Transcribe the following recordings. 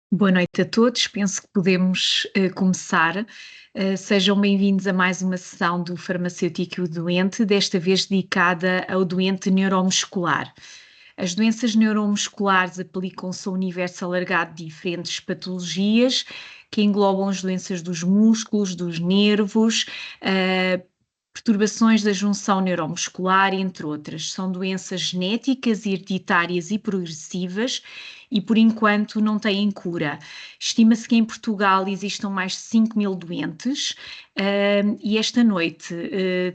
Boa noite a todos, penso que podemos começar. Sejam bem-vindos a mais uma sessão do Farmacêutico e o Doente, desta vez dedicada ao doente neuromuscular. As doenças neuromusculares aplicam-se a um universo alargado de diferentes patologias que englobam as doenças dos músculos, dos nervos, perturbações da junção neuromuscular, entre outras. São doenças genéticas, hereditárias e progressivas e, por enquanto, não têm cura. Estima-se que em Portugal existam mais de 5.000 doentes e esta noite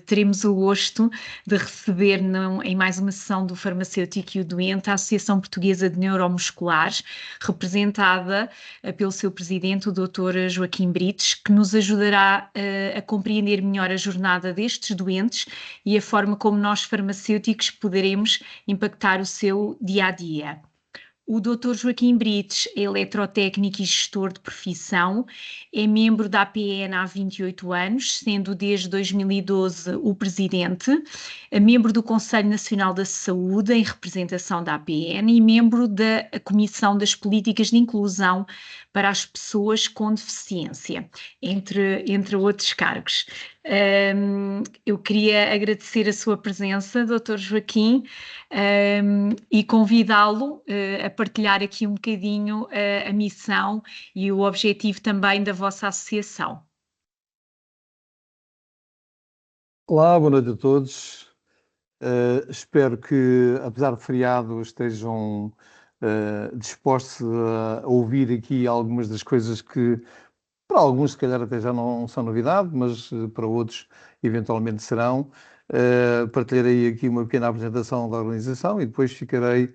teremos o gosto de receber em mais uma sessão do Farmacêutico e o Doente a Associação Portuguesa de Neuromusculares, representada pelo seu presidente, o Dr. Joaquim Brites, que nos ajudará a compreender melhor a jornada destes doentes e a forma como nós farmacêuticos poderemos impactar o seu dia-a-dia. O Dr. Joaquim Brites é eletrotécnico e gestor de profissão, é membro da APN há 28 anos, sendo desde 2012 o presidente, é membro do Conselho Nacional da Saúde em representação da APN e membro da Comissão das Políticas de Inclusão para as Pessoas com Deficiência, entre outros cargos. Eu queria agradecer a sua presença, Dr. Joaquim, e convidá-lo a partilhar aqui um bocadinho a missão e o objetivo também da vossa associação. Olá, boa noite a todos. Espero que, apesar de feriado, estejam dispostos a ouvir aqui algumas das coisas que, para alguns, se calhar até já não são novidade, mas para outros, eventualmente serão. Partilharei aqui uma pequena apresentação da organização e depois ficarei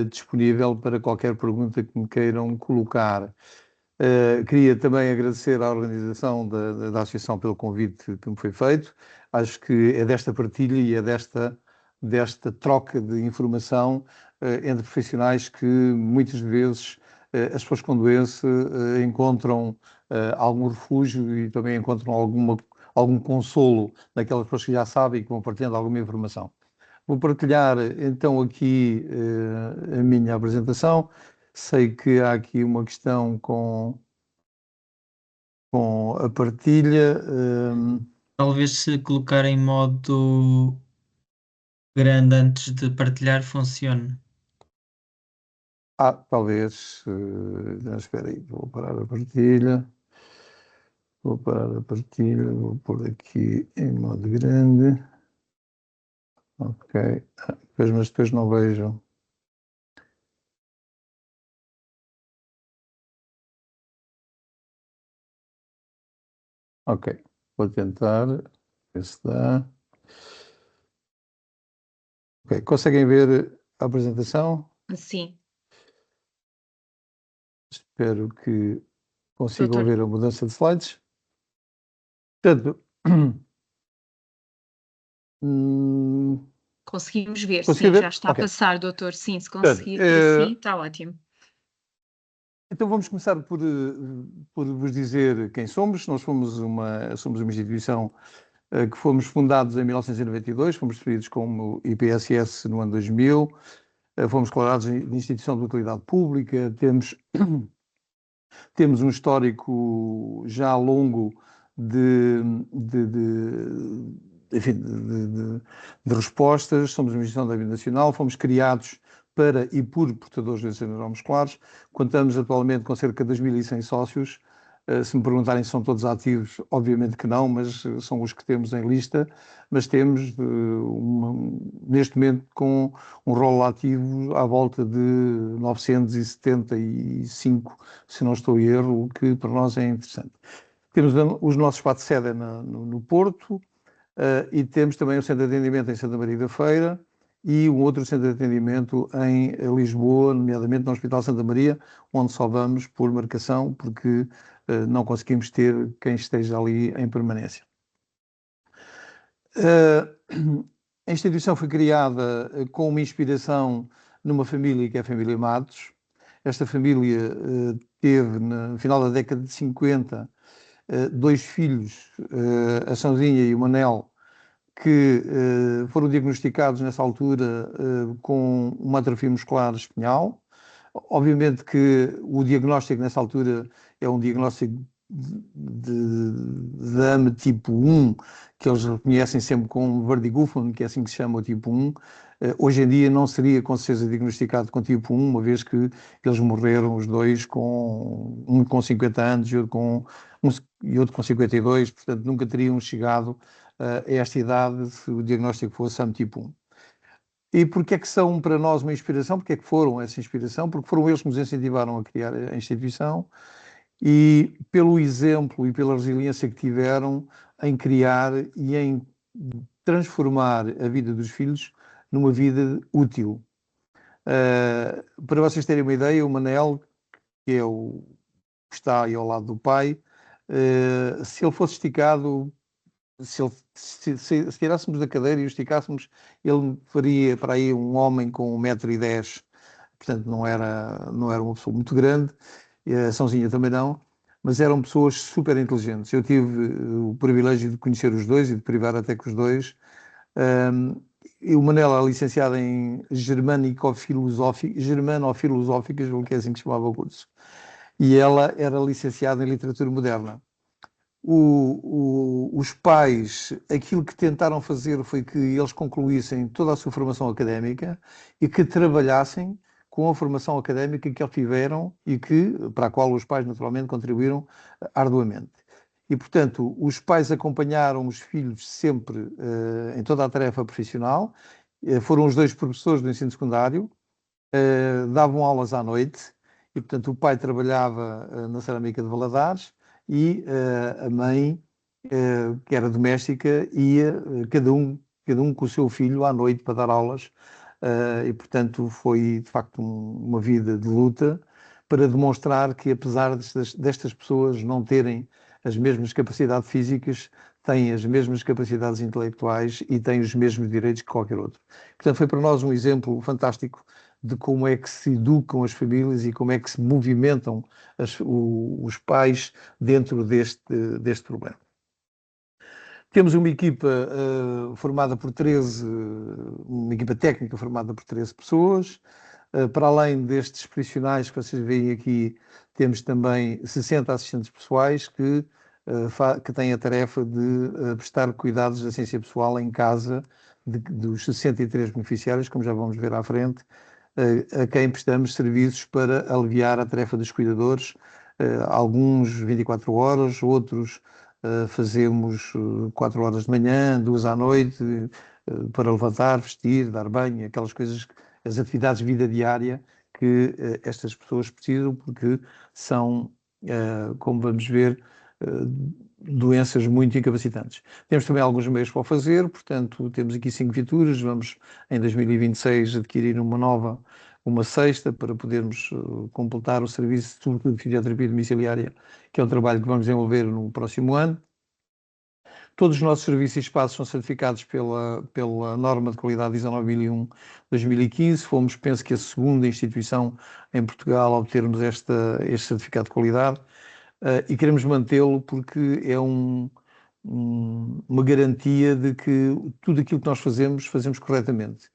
disponível para qualquer pergunta que me queiram colocar. Queria também agradecer à organização da Associação pelo convite que me foi feito. Acho que é desta partilha e é desta troca de informação entre profissionais que muitas vezes as pessoas com doença encontram algum refúgio e também encontram algum consolo naquelas pessoas que já sabem e que vão partilhando alguma informação. Vou partilhar então aqui a minha apresentação. Sei que há aqui uma questão com a partilha. Talvez se colocar em modo grande antes de partilhar funcione. Talvez. Espera aí, vou parar a partilha. Vou parar a partilha, vou pôr aqui em modo grande. Ok. Mas depois não vejo. Ok. Vou tentar ver se dá. Ok. Conseguem ver a apresentação? Sim. Espero que consigam Doutor. ver a mudança de slides. Portanto, conseguimos ver, consegui sim, ver? já está a Ok. passar, doutor. Sim, se Portanto, conseguir por assim, está ótimo. Então vamos começar por vos dizer quem somos. Nós somos uma instituição que fomos fundados em 1992, fomos definidos como IPSS no ano 2000, fomos declarados de instituição de utilidade pública, temos um histórico já longo enfim, de respostas, somos uma instituição da vida nacional, fomos criados para e por portadores de doenças neuromusculares. Contamos atualmente com cerca de 2.100 sócios. Se me perguntarem se são todos ativos, obviamente que não, mas são os que temos em lista. Mas temos, neste momento, com um rol ativo à volta de 975, se não estou em erro, o que para nós é interessante. Temos os nossos espaços de sede no Porto, e temos também um centro de atendimento em Santa Maria da Feira e um outro centro de atendimento em Lisboa, nomeadamente no Hospital Santa Maria, onde só vamos por marcação, porque não conseguimos ter quem esteja ali em permanência. A instituição foi criada com uma inspiração numa família que é a família Matos. Esta família teve, no final da década de 50, dois filhos, a Sãozinha e o Manel, que foram diagnosticados nessa altura com uma atrofia muscular espinhal. Obviamente que o diagnóstico nessa altura é um diagnóstico de AME tipo 1, que eles reconhecem sempre com Verdigoufen, que é assim que se chama o tipo 1. Hoje em dia não seria com certeza diagnosticado com tipo 1, uma vez que eles morreram os dois um com 50 anos e outro com 52, portanto nunca teriam chegado a esta idade se o diagnóstico fosse AME tipo 1. E porquê é que são para nós uma inspiração? Porquê é que foram essa inspiração? Porque foram eles que nos incentivaram a criar a instituição e pelo exemplo e pela resiliência que tiveram em criar e em transformar a vida dos filhos numa vida útil. Para vocês terem uma ideia, o Manel, que é o que está aí ao lado do pai, se ele fosse esticado, se tirássemos da cadeira e o esticássemos, ele faria para aí um homem com 1,10 m, portanto não era uma pessoa muito grande, Sãozinha também não, mas eram pessoas super inteligentes. Eu tive o privilégio de conhecer os dois e de privar até com os dois. E o Manel é licenciado em Germanofilosóficas, que é assim que se chamava o curso, e ela era licenciada em Literatura Moderna. Os pais, aquilo que tentaram fazer foi que eles concluíssem toda a sua formação académica e que trabalhassem com a formação académica que eles tiveram e para a qual os pais naturalmente contribuíram arduamente. E, portanto, os pais acompanharam os filhos sempre em toda a tarefa profissional, foram os dois professores do ensino secundário, davam aulas à noite e, portanto, o pai trabalhava na Cerâmica de Valadares e a mãe, que era doméstica, ia cada um com o seu filho à noite para dar aulas e, portanto, foi de facto uma vida de luta para demonstrar que, apesar destas pessoas não terem as mesmas capacidades físicas, têm as mesmas capacidades intelectuais e têm os mesmos direitos que qualquer outro. Portanto, foi para nós um exemplo fantástico de como é que se educam as famílias e como é que se movimentam os pais dentro deste problema. Temos uma equipa formada por 13, uma equipa técnica formada por 13 pessoas. Para além destes profissionais que vocês veem aqui, temos também 60 assistentes pessoais que têm a tarefa de prestar cuidados de assistência pessoal em casa dos 63 beneficiários, como já vamos ver à frente, a quem prestamos serviços para aliviar a tarefa dos cuidadores, alguns 24 horas, outros fazemos 4 horas de manhã, 2 à noite, para levantar, vestir, dar banho, aquelas coisas, as atividades de vida diária que estas pessoas precisam, porque são, como vamos ver, doenças muito incapacitantes. Temos também alguns meios para o fazer, portanto, temos aqui 5 viaturas, vamos em 2026 adquirir uma sexta para podermos completar o serviço de fisioterapia domiciliária, que é um trabalho que vamos desenvolver no próximo ano. Todos os nossos serviços e espaços são certificados pela norma de qualidade ISO 9001-2015. Fomos, penso que, a segunda instituição em Portugal a obtermos este certificado de qualidade e queremos mantê-lo porque é uma garantia de que tudo aquilo que nós fazemos corretamente.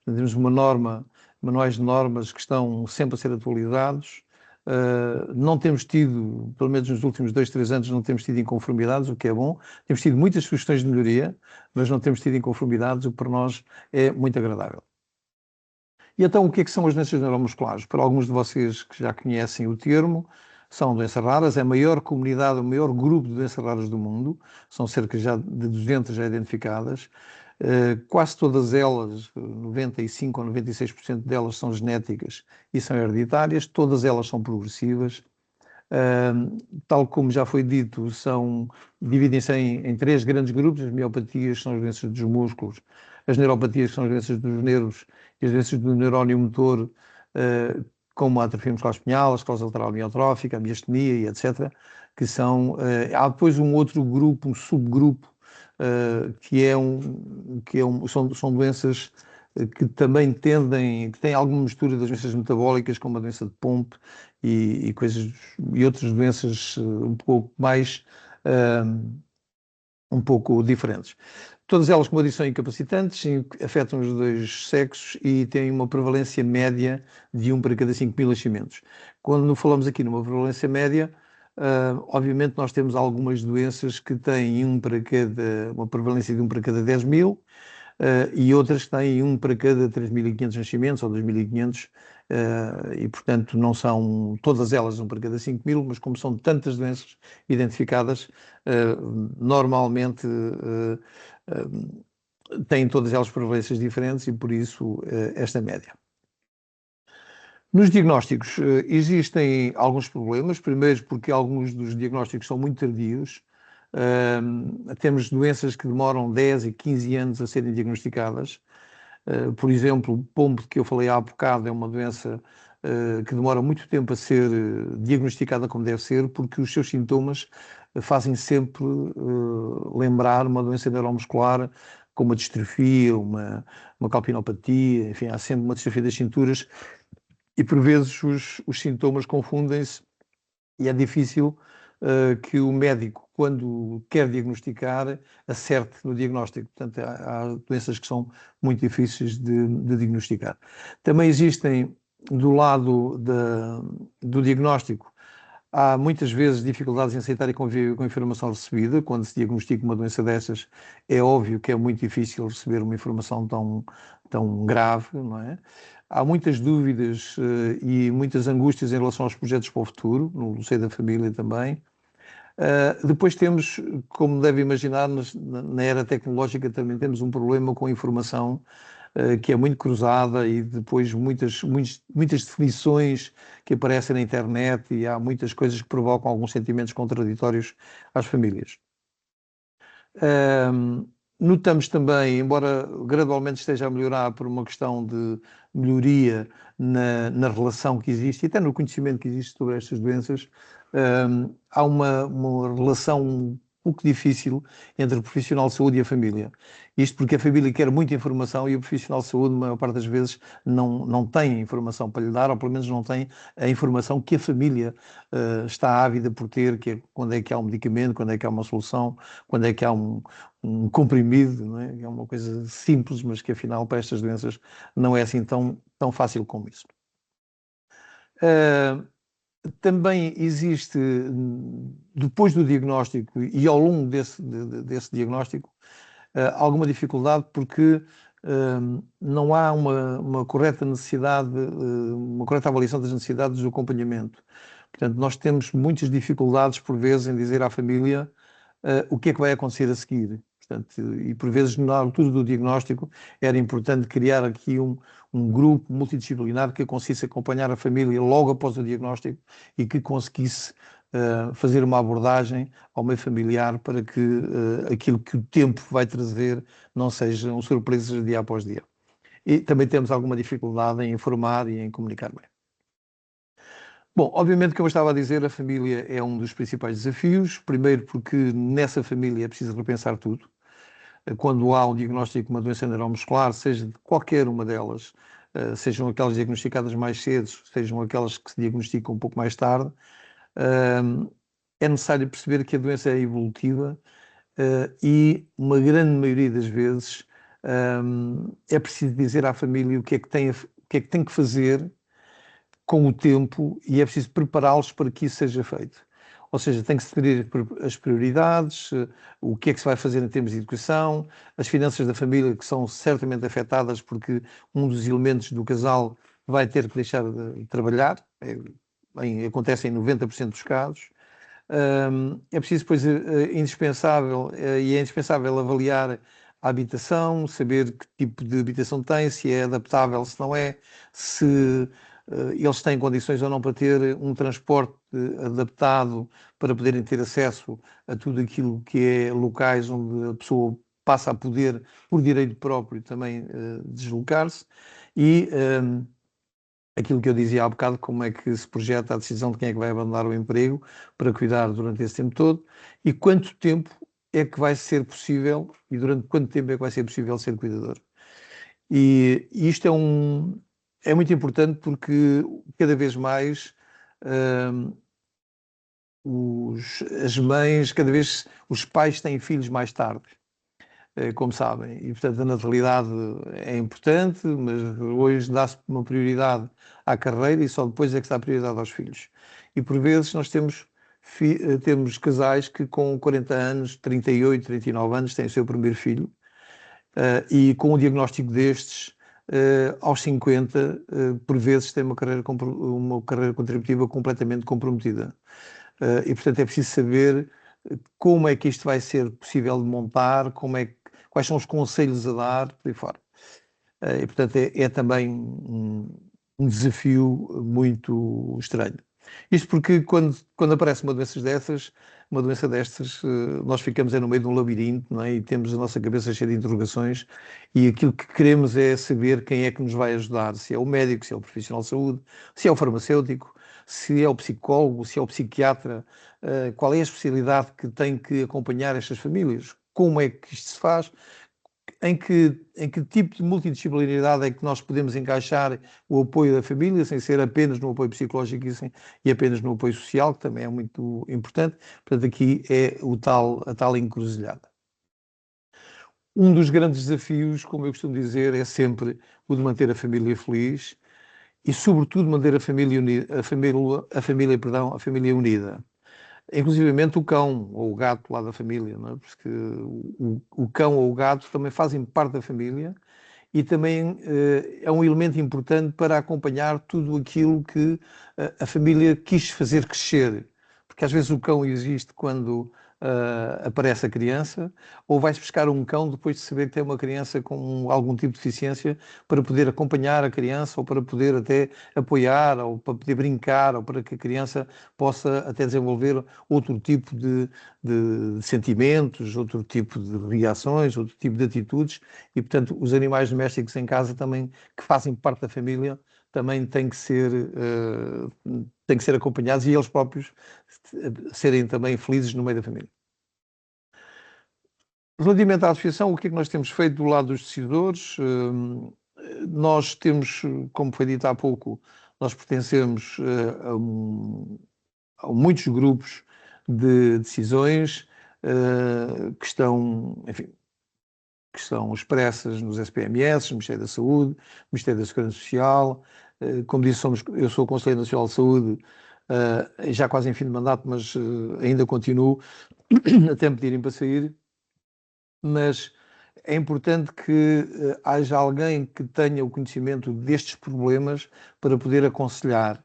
Temos manuais de normas que estão sempre a ser atualizados. Não temos tido, pelo menos nos últimos 2, 3 anos, não temos tido inconformidades, o que é bom. Temos tido muitas sugestões de melhoria, mas não temos tido inconformidades, o que para nós é muito agradável. E então, o que é que são as doenças neuromusculares? Para alguns de vocês que já conhecem o termo, são doenças raras, é a maior comunidade, o maior grupo de doenças raras do mundo, são cerca de 200 já identificadas. Quase todas elas, 95 ou 96% delas são genéticas e são hereditárias, todas elas são progressivas. Tal como já foi dito, dividem-se em 3 grandes grupos. As miopatias são as doenças dos músculos, as neuropatias são as doenças dos nervos e as doenças do neurónio motor, como a atrofia muscular espinhal, a esclerose lateral amiotrófica, a miastenia e etc., que são... há depois um outro grupo, um subgrupo, são doenças que também que têm alguma mistura das doenças metabólicas, como a doença de Pompe e outras doenças um pouco mais, um pouco diferentes. Todas elas, como eu disse, são incapacitantes, afetam os dois sexos e têm uma prevalência média de 1 para cada 5.000 nascimentos. Quando falamos aqui numa prevalência média, obviamente nós temos algumas doenças que têm uma prevalência de 1 para cada 10.000, e outras que têm 1 para cada 3.500 nascimentos ou 2.500, e portanto não são todas elas 1 para cada 5.000, mas como são tantas doenças identificadas, normalmente têm todas elas prevalências diferentes e por isso esta média. Nos diagnósticos existem alguns problemas, primeiro porque alguns dos diagnósticos são muito tardios. Temos doenças que demoram 10 e 15 anos a serem diagnosticadas. Por exemplo, o pombo que eu falei há bocado é uma doença que demora muito tempo a ser diagnosticada como deve ser, porque os seus sintomas fazem sempre lembrar uma doença neuromuscular, como uma distrofia, uma calpinopatia, enfim, há sempre uma distrofia das cinturas e por vezes os sintomas confundem-se e é difícil que o médico, quando quer diagnosticar, acerte no diagnóstico. Portanto, há doenças que são muito difíceis de diagnosticar. Também existem, do lado do diagnóstico, há muitas vezes dificuldades em aceitar e conviver com a informação recebida. Quando se diagnostica uma doença dessas, é óbvio que é muito difícil receber uma informação tão grave, não é? Há muitas dúvidas e muitas angústias em relação aos projetos para o futuro, no seio da família também. Depois temos, como deve imaginar, na era tecnológica também temos um problema com a informação que é muito cruzada e depois muitas definições que aparecem na internet e há muitas coisas que provocam alguns sentimentos contraditórios às famílias. Notamos também, embora gradualmente esteja a melhorar por uma questão de melhoria na relação que existe e até no conhecimento que existe sobre estas doenças, há uma relação um pouco difícil entre o profissional de saúde e a família. Isto porque a família quer muita informação e o profissional de saúde, a maior parte das vezes, não tem informação para lhe dar, ou pelo menos não tem a informação que a família está ávida por ter, que é quando é que há um medicamento, quando é que há uma solução, quando é que há um comprimido, não é? É uma coisa simples, mas que afinal para estas doenças não é assim tão fácil como isso. Também existe, depois do diagnóstico e ao longo desse diagnóstico, alguma dificuldade porque não há uma correta necessidade, uma correta avaliação das necessidades do acompanhamento. Portanto, nós temos muitas dificuldades, por vezes, em dizer à família o que é que vai acontecer a seguir. Portanto, e por vezes, na altura do diagnóstico, era importante criar aqui um grupo multidisciplinar que conseguisse acompanhar a família logo após o diagnóstico e que conseguisse fazer uma abordagem ao meio familiar para que aquilo que o tempo vai trazer não sejam surpresas dia após dia. E também temos alguma dificuldade em informar e em comunicar bem. Bom, obviamente, como eu estava a dizer, a família é um dos principais desafios. Primeiro porque nessa família é preciso repensar tudo. Quando há um diagnóstico de uma doença neuromuscular, seja de qualquer uma delas, sejam aquelas diagnosticadas mais cedo, sejam aquelas que se diagnosticam um pouco mais tarde, é necessário perceber que a doença é evolutiva e, uma grande maioria das vezes, é preciso dizer à família o que é que tem que fazer com o tempo e é preciso prepará-los para que isso seja feito. Ou seja, tem que se definir as prioridades, o que é que se vai fazer em termos de educação, as finanças da família que são certamente afetadas porque um dos elementos do casal vai ter que deixar de trabalhar, acontece em 90% dos casos. É preciso, pois, indispensável avaliar a habitação, saber que tipo de habitação tem, se é adaptável, se não é, se eles têm condições ou não para ter um transporte adaptado para poderem ter acesso a tudo aquilo que é locais onde a pessoa passa a poder, por direito próprio, também deslocar-se e aquilo que eu dizia há bocado, como é que se projeta a decisão de quem é que vai abandonar o emprego para cuidar durante esse tempo todo e quanto tempo é que vai ser possível e durante quanto tempo é que vai ser possível ser cuidador. E isto é muito importante porque cada vez mais as mães, cada vez os pais têm filhos mais tarde. como sabem. E, portanto, a natalidade é importante, mas hoje dá-se uma prioridade à carreira e só depois é que se dá prioridade aos filhos. E, por vezes, nós temos casais que com 40 anos, 38, 39 anos, têm o seu primeiro filho, e com um diagnóstico destes, aos 50, por vezes têm uma carreira contributiva completamente comprometida. E, portanto, é preciso saber como é que isto vai ser possível de montar, quais são os conselhos a dar, por aí fora. E, portanto, é também um desafio muito estranho. Isto porque quando aparece uma doença destas, nós ficamos no meio de um labirinto, não é? E temos a nossa cabeça cheia de interrogações, e aquilo que queremos é saber quem é que nos vai ajudar, se é o médico, se é o profissional de saúde, se é o farmacêutico, se é o psicólogo, se é o psiquiatra, qual é a especialidade que tem que acompanhar estas famílias, como é que isto se faz, em que tipo de multidisciplinaridade é que nós podemos encaixar o apoio da família, sem ser apenas no apoio psicológico e apenas no apoio social, que também é muito importante. Portanto, aqui é a tal encruzilhada. Um dos grandes desafios, como eu costumo dizer, é sempre o de manter a família feliz e, sobretudo, manter a família unida. Inclusivamente o cão ou o gato lá da família, não é? Porque o cão ou o gato também fazem parte da família e também é um elemento importante para acompanhar tudo aquilo que a família quis fazer crescer. Porque às vezes o cão existe quando aparece a criança, ou vais buscar um cão depois de saber que tem uma criança com algum tipo de deficiência, para poder acompanhar a criança, ou para poder até apoiar, ou para poder brincar, ou para que a criança possa até desenvolver outro tipo de sentimentos, outro tipo de reações, outro tipo de atitudes. E, portanto, os animais domésticos em casa também, que fazem parte da família, também têm que ser acompanhados, e eles próprios serem também felizes no meio da família. Relativamente à associação, o que é que nós temos feito do lado dos decisores? Nós temos, como foi dito há pouco, nós pertencemos a muitos grupos de decisões que estão, enfim, que são expressas nos SPMS, no Ministério da Saúde, Ministério da Segurança Social. Como disse, eu sou Conselheiro Nacional de Saúde, já quase em fim de mandato, mas ainda continuo até me pedirem para sair. Mas é importante que haja alguém que tenha o conhecimento destes problemas para poder aconselhar.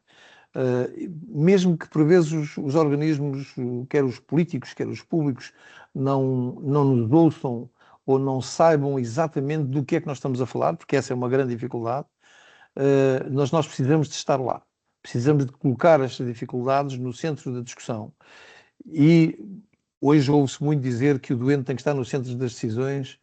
Mesmo que por vezes os organismos, quer os políticos, quer os públicos, não nos ouçam ou não saibam exatamente do que é que nós estamos a falar, porque essa é uma grande dificuldade, nós precisamos de estar lá. Precisamos de colocar estas dificuldades no centro da discussão. E hoje ouve-se muito dizer que o doente tem que estar no centro das decisões.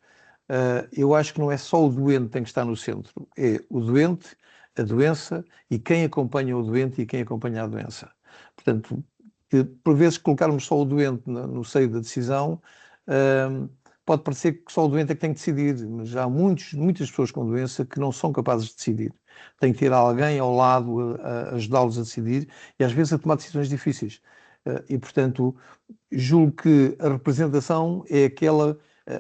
Eu acho que não é só o doente que tem que estar no centro, é o doente, a doença e quem acompanha o doente e quem acompanha a doença. Portanto, por vezes colocarmos só o doente no seio da decisão, pode parecer que só o doente é que tem que decidir, mas há muitas pessoas com doença que não são capazes de decidir. Tem que ter alguém ao lado a ajudá-los a decidir e às vezes a tomar decisões difíceis. E, portanto, julgo que a representação é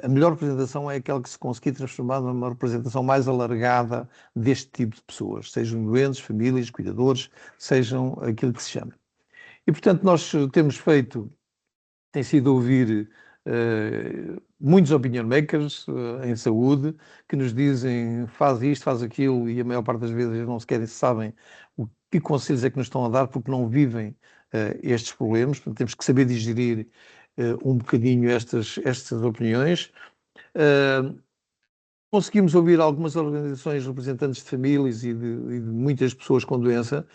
a melhor representação é aquela que se conseguir transformar numa representação mais alargada deste tipo de pessoas, sejam doentes, famílias, cuidadores, sejam aquilo que se chama. E, portanto, nós temos feito, tem sido ouvir muitos opinion makers em saúde, que nos dizem faz isto, faz aquilo, e a maior parte das vezes não sequer sabem o que conselhos é que nos estão a dar, porque não vivem estes problemas. Portanto, temos que saber digerir um bocadinho estas opiniões. Conseguimos ouvir algumas organizações representantes de famílias e de muitas pessoas com doença,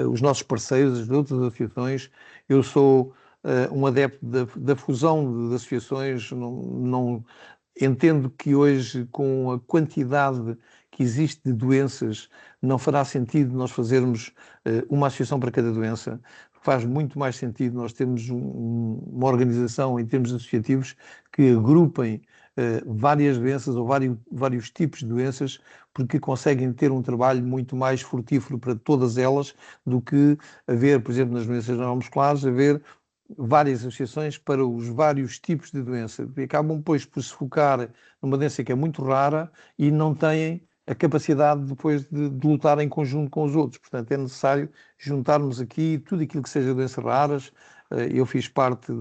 os nossos parceiros, as outras associações. Eu sou um adepto da fusão de associações. Não entendo que hoje, com a quantidade que existe de doenças, não fará sentido nós fazermos uma associação para cada doença. Faz muito mais sentido nós termos uma organização em termos associativos que agrupem várias doenças ou vários tipos de doenças, porque conseguem ter um trabalho muito mais frutífero para todas elas do que haver, por exemplo, nas doenças neuromusculares, haver várias associações para os vários tipos de doença. E acabam depois por se focar numa doença que é muito rara e não têm a capacidade depois de lutar em conjunto com os outros. Portanto, é necessário juntarmos aqui tudo aquilo que seja doenças raras. Eu fiz parte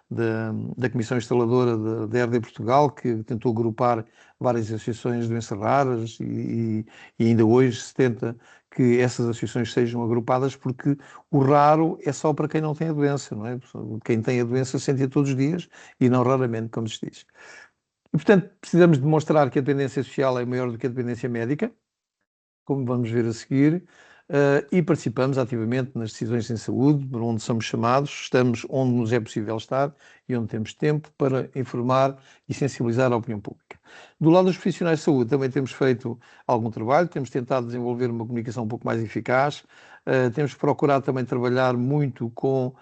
da Comissão Instaladora da RD Portugal, que tentou agrupar várias associações de doenças raras e ainda hoje se tenta que essas associações sejam agrupadas, porque o raro é só para quem não tem a doença, não é? Quem tem a doença sente-a todos os dias e não raramente, como se diz. E, portanto, precisamos demonstrar que a dependência social é maior do que a dependência médica, como vamos ver a seguir, e participamos ativamente nas decisões em saúde, por onde somos chamados, estamos onde nos é possível estar e onde temos tempo para informar e sensibilizar a opinião pública. Do lado dos profissionais de saúde também temos feito algum trabalho, temos tentado desenvolver uma comunicação um pouco mais eficaz, temos procurado também trabalhar muito com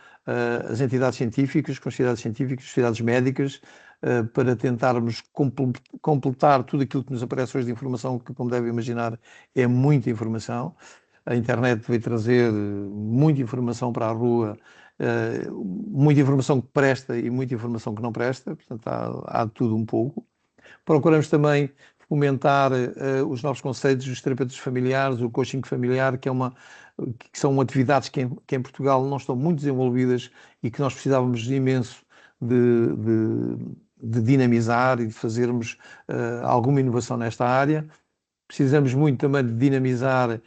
as entidades científicas, com as sociedades científicas, sociedades médicas, para tentarmos completar tudo aquilo que nos aparece hoje de informação, que, como devem imaginar, é muita informação. A internet veio trazer muita informação para a rua, muita informação que presta e muita informação que não presta, portanto há de tudo um pouco. Procuramos também fomentar os novos conceitos dos terapeutas familiares, o coaching familiar, que são atividades que em Portugal não estão muito desenvolvidas e que nós precisávamos imenso de dinamizar e de fazermos alguma inovação nesta área. Precisamos muito também de dinamizar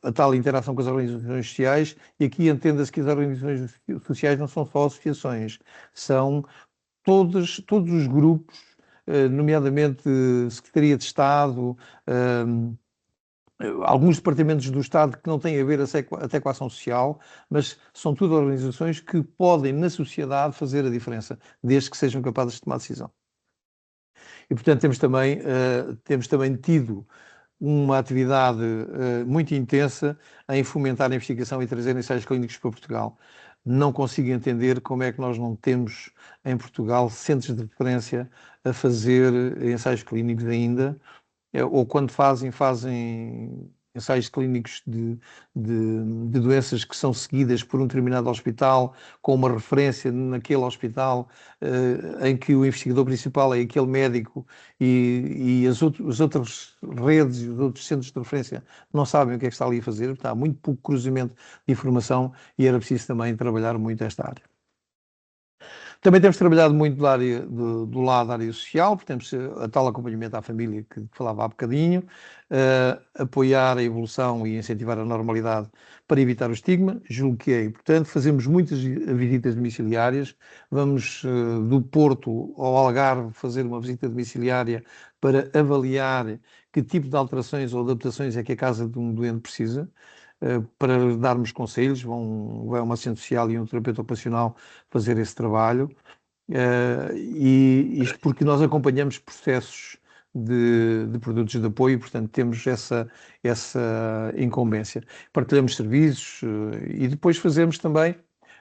a tal interação com as organizações sociais, e aqui entenda-se que as organizações sociais não são só associações, são todos os grupos, nomeadamente Secretaria de Estado, alguns departamentos do Estado que não têm a ver até com a ação social, mas são tudo organizações que podem, na sociedade, fazer a diferença, desde que sejam capazes de tomar decisão. E, portanto, temos também tido uma atividade muito intensa em fomentar a investigação e trazer ensaios clínicos para Portugal. Não consigo entender como é que nós não temos em Portugal centros de referência a fazer ensaios clínicos ainda, ou quando fazem ensaios clínicos de doenças que são seguidas por um determinado hospital, com uma referência naquele hospital, em que o investigador principal é aquele médico e as outras redes e os outros centros de referência não sabem o que é que está ali a fazer. Há muito pouco cruzamento de informação e era preciso também trabalhar muito esta área. Também temos trabalhado muito do lado da área social, porque temos a tal acompanhamento à família que falava há bocadinho, apoiar a evolução e incentivar a normalidade para evitar o estigma, julgo que é importante. Fazemos muitas visitas domiciliárias, vamos do Porto ao Algarve fazer uma visita domiciliária para avaliar que tipo de alterações ou adaptações é que a casa de um doente precisa, para darmos conselhos. Vai uma assistente social e um terapeuta ocupacional fazer esse trabalho, e isto porque nós acompanhamos processos de produtos de apoio e, portanto, temos essa incumbência. Partilhamos serviços e depois fazemos também,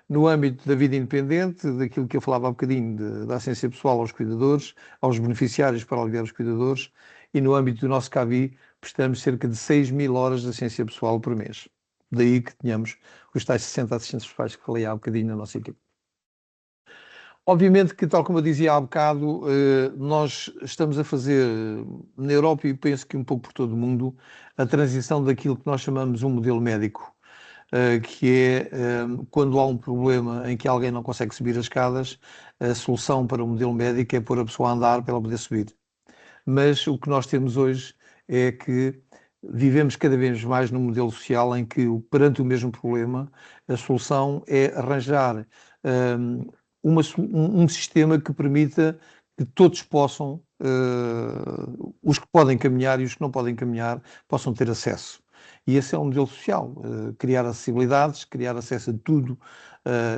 no âmbito da vida independente, daquilo que eu falava há bocadinho, da assistência pessoal aos cuidadores, aos beneficiários para aliviar os cuidadores, e no âmbito do nosso CAVI, prestamos cerca de 6.000 horas de assistência pessoal por mês. Daí que tenhamos os tais 60 assistentes pessoais que falei há bocadinho na nossa equipe. Obviamente que, tal como eu dizia há bocado, nós estamos a fazer na Europa, e penso que um pouco por todo o mundo, a transição daquilo que nós chamamos um modelo médico, que é quando há um problema em que alguém não consegue subir as escadas, a solução para o modelo médico é pôr a pessoa a andar para ela poder subir. Mas o que nós temos hoje é que vivemos cada vez mais num modelo social em que, perante o mesmo problema, a solução é arranjar um sistema que permita que todos possam, os que podem caminhar e os que não podem caminhar, possam ter acesso. E esse é um modelo social, criar acessibilidades, criar acesso a tudo,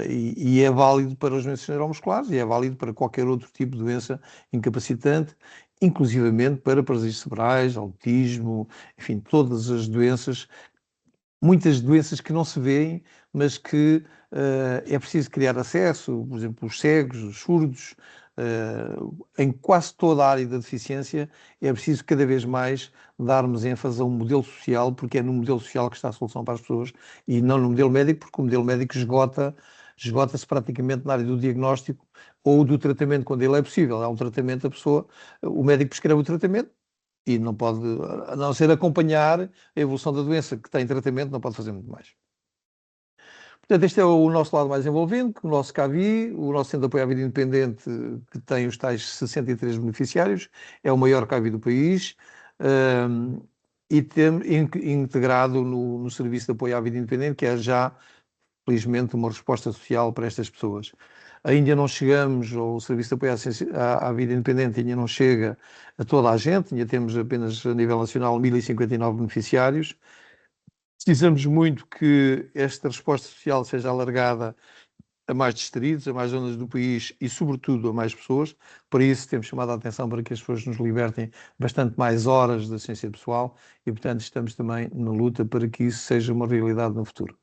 e é válido para as doenças neuromusculares e é válido para qualquer outro tipo de doença incapacitante, inclusivamente para paralisias cerebrais, autismo, enfim, todas as doenças, muitas doenças que não se veem, mas que é preciso criar acesso, por exemplo, os cegos, os surdos, em quase toda a área da deficiência, é preciso cada vez mais darmos ênfase a um modelo social, porque é no modelo social que está a solução para as pessoas e não no modelo médico, porque o modelo médico esgota esgota-se praticamente na área do diagnóstico ou do tratamento, quando ele é possível. Há um tratamento, o médico prescreve o tratamento e não pode, a não ser acompanhar a evolução da doença que tem tratamento, não pode fazer muito mais. Portanto, este é o nosso lado mais envolvente, o nosso CAVI, o nosso Centro de Apoio à Vida Independente, que tem os tais 63 beneficiários, é o maior CAVI do país, e integrado no Serviço de Apoio à Vida Independente, que é já, felizmente, uma resposta social para estas pessoas. Ainda não chegamos, ou o Serviço de Apoio à Vida Independente ainda não chega a toda a gente, ainda temos apenas a nível nacional 1059 beneficiários. Precisamos muito que esta resposta social seja alargada a mais distritos, a mais zonas do país e, sobretudo, a mais pessoas. Por isso, temos chamado a atenção para que as pessoas nos libertem bastante mais horas de assistência pessoal e, portanto, estamos também na luta para que isso seja uma realidade no futuro.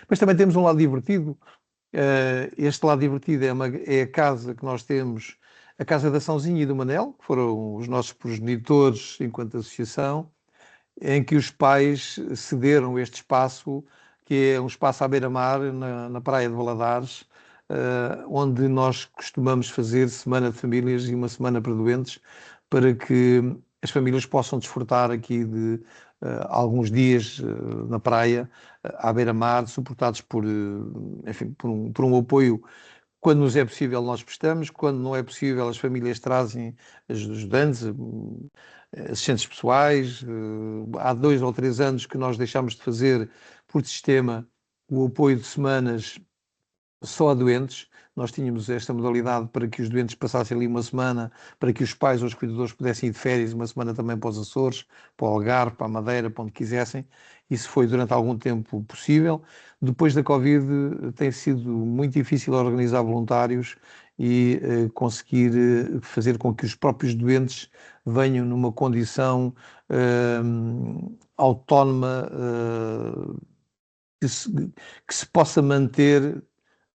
Mas também temos um lado divertido. Este lado divertido é a casa que nós temos, a Casa da Açãozinha e do Manel, que foram os nossos progenitores enquanto associação, em que os pais cederam este espaço, que é um espaço à beira-mar, na praia de Valadares, onde nós costumamos fazer semana de famílias e uma semana para doentes, para que as famílias possam desfrutar aqui de alguns dias na praia, à beira-mar, suportados enfim, por um apoio. Quando nos é possível, nós prestamos. Quando não é possível, as famílias trazem ajudantes, assistentes pessoais. Há 2 ou 3 anos que nós deixámos de fazer, por sistema, o apoio de semanas só a doentes. Nós tínhamos esta modalidade para que os doentes passassem ali uma semana, para que os pais ou os cuidadores pudessem ir de férias, uma semana também para os Açores, para o Algarve, para a Madeira, para onde quisessem. Isso foi durante algum tempo possível. Depois da Covid tem sido muito difícil organizar voluntários e conseguir fazer com que os próprios doentes venham numa condição autónoma, que se possa manter,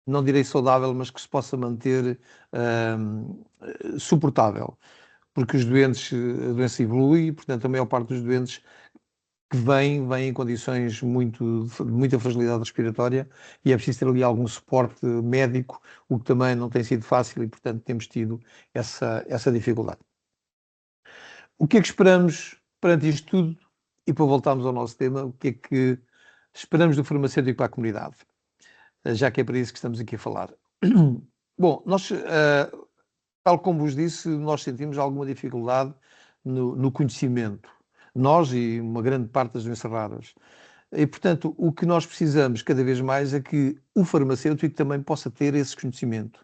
não direi saudável, mas que se possa manter suportável. Porque os doentes, a doença evolui, portanto a maior parte dos doentes que vêm em condições de muita fragilidade respiratória e é preciso ter ali algum suporte médico, o que também não tem sido fácil e, portanto, temos tido essa dificuldade. O que é que esperamos perante isto tudo? E para voltarmos ao nosso tema, o que é que esperamos do farmacêutico para a comunidade? Já que é para isso que estamos aqui a falar. Bom, nós, tal como vos disse, nós sentimos alguma dificuldade no conhecimento. Nós e uma grande parte das doenças raras. E, portanto, o que nós precisamos cada vez mais é que o farmacêutico também possa ter esse conhecimento.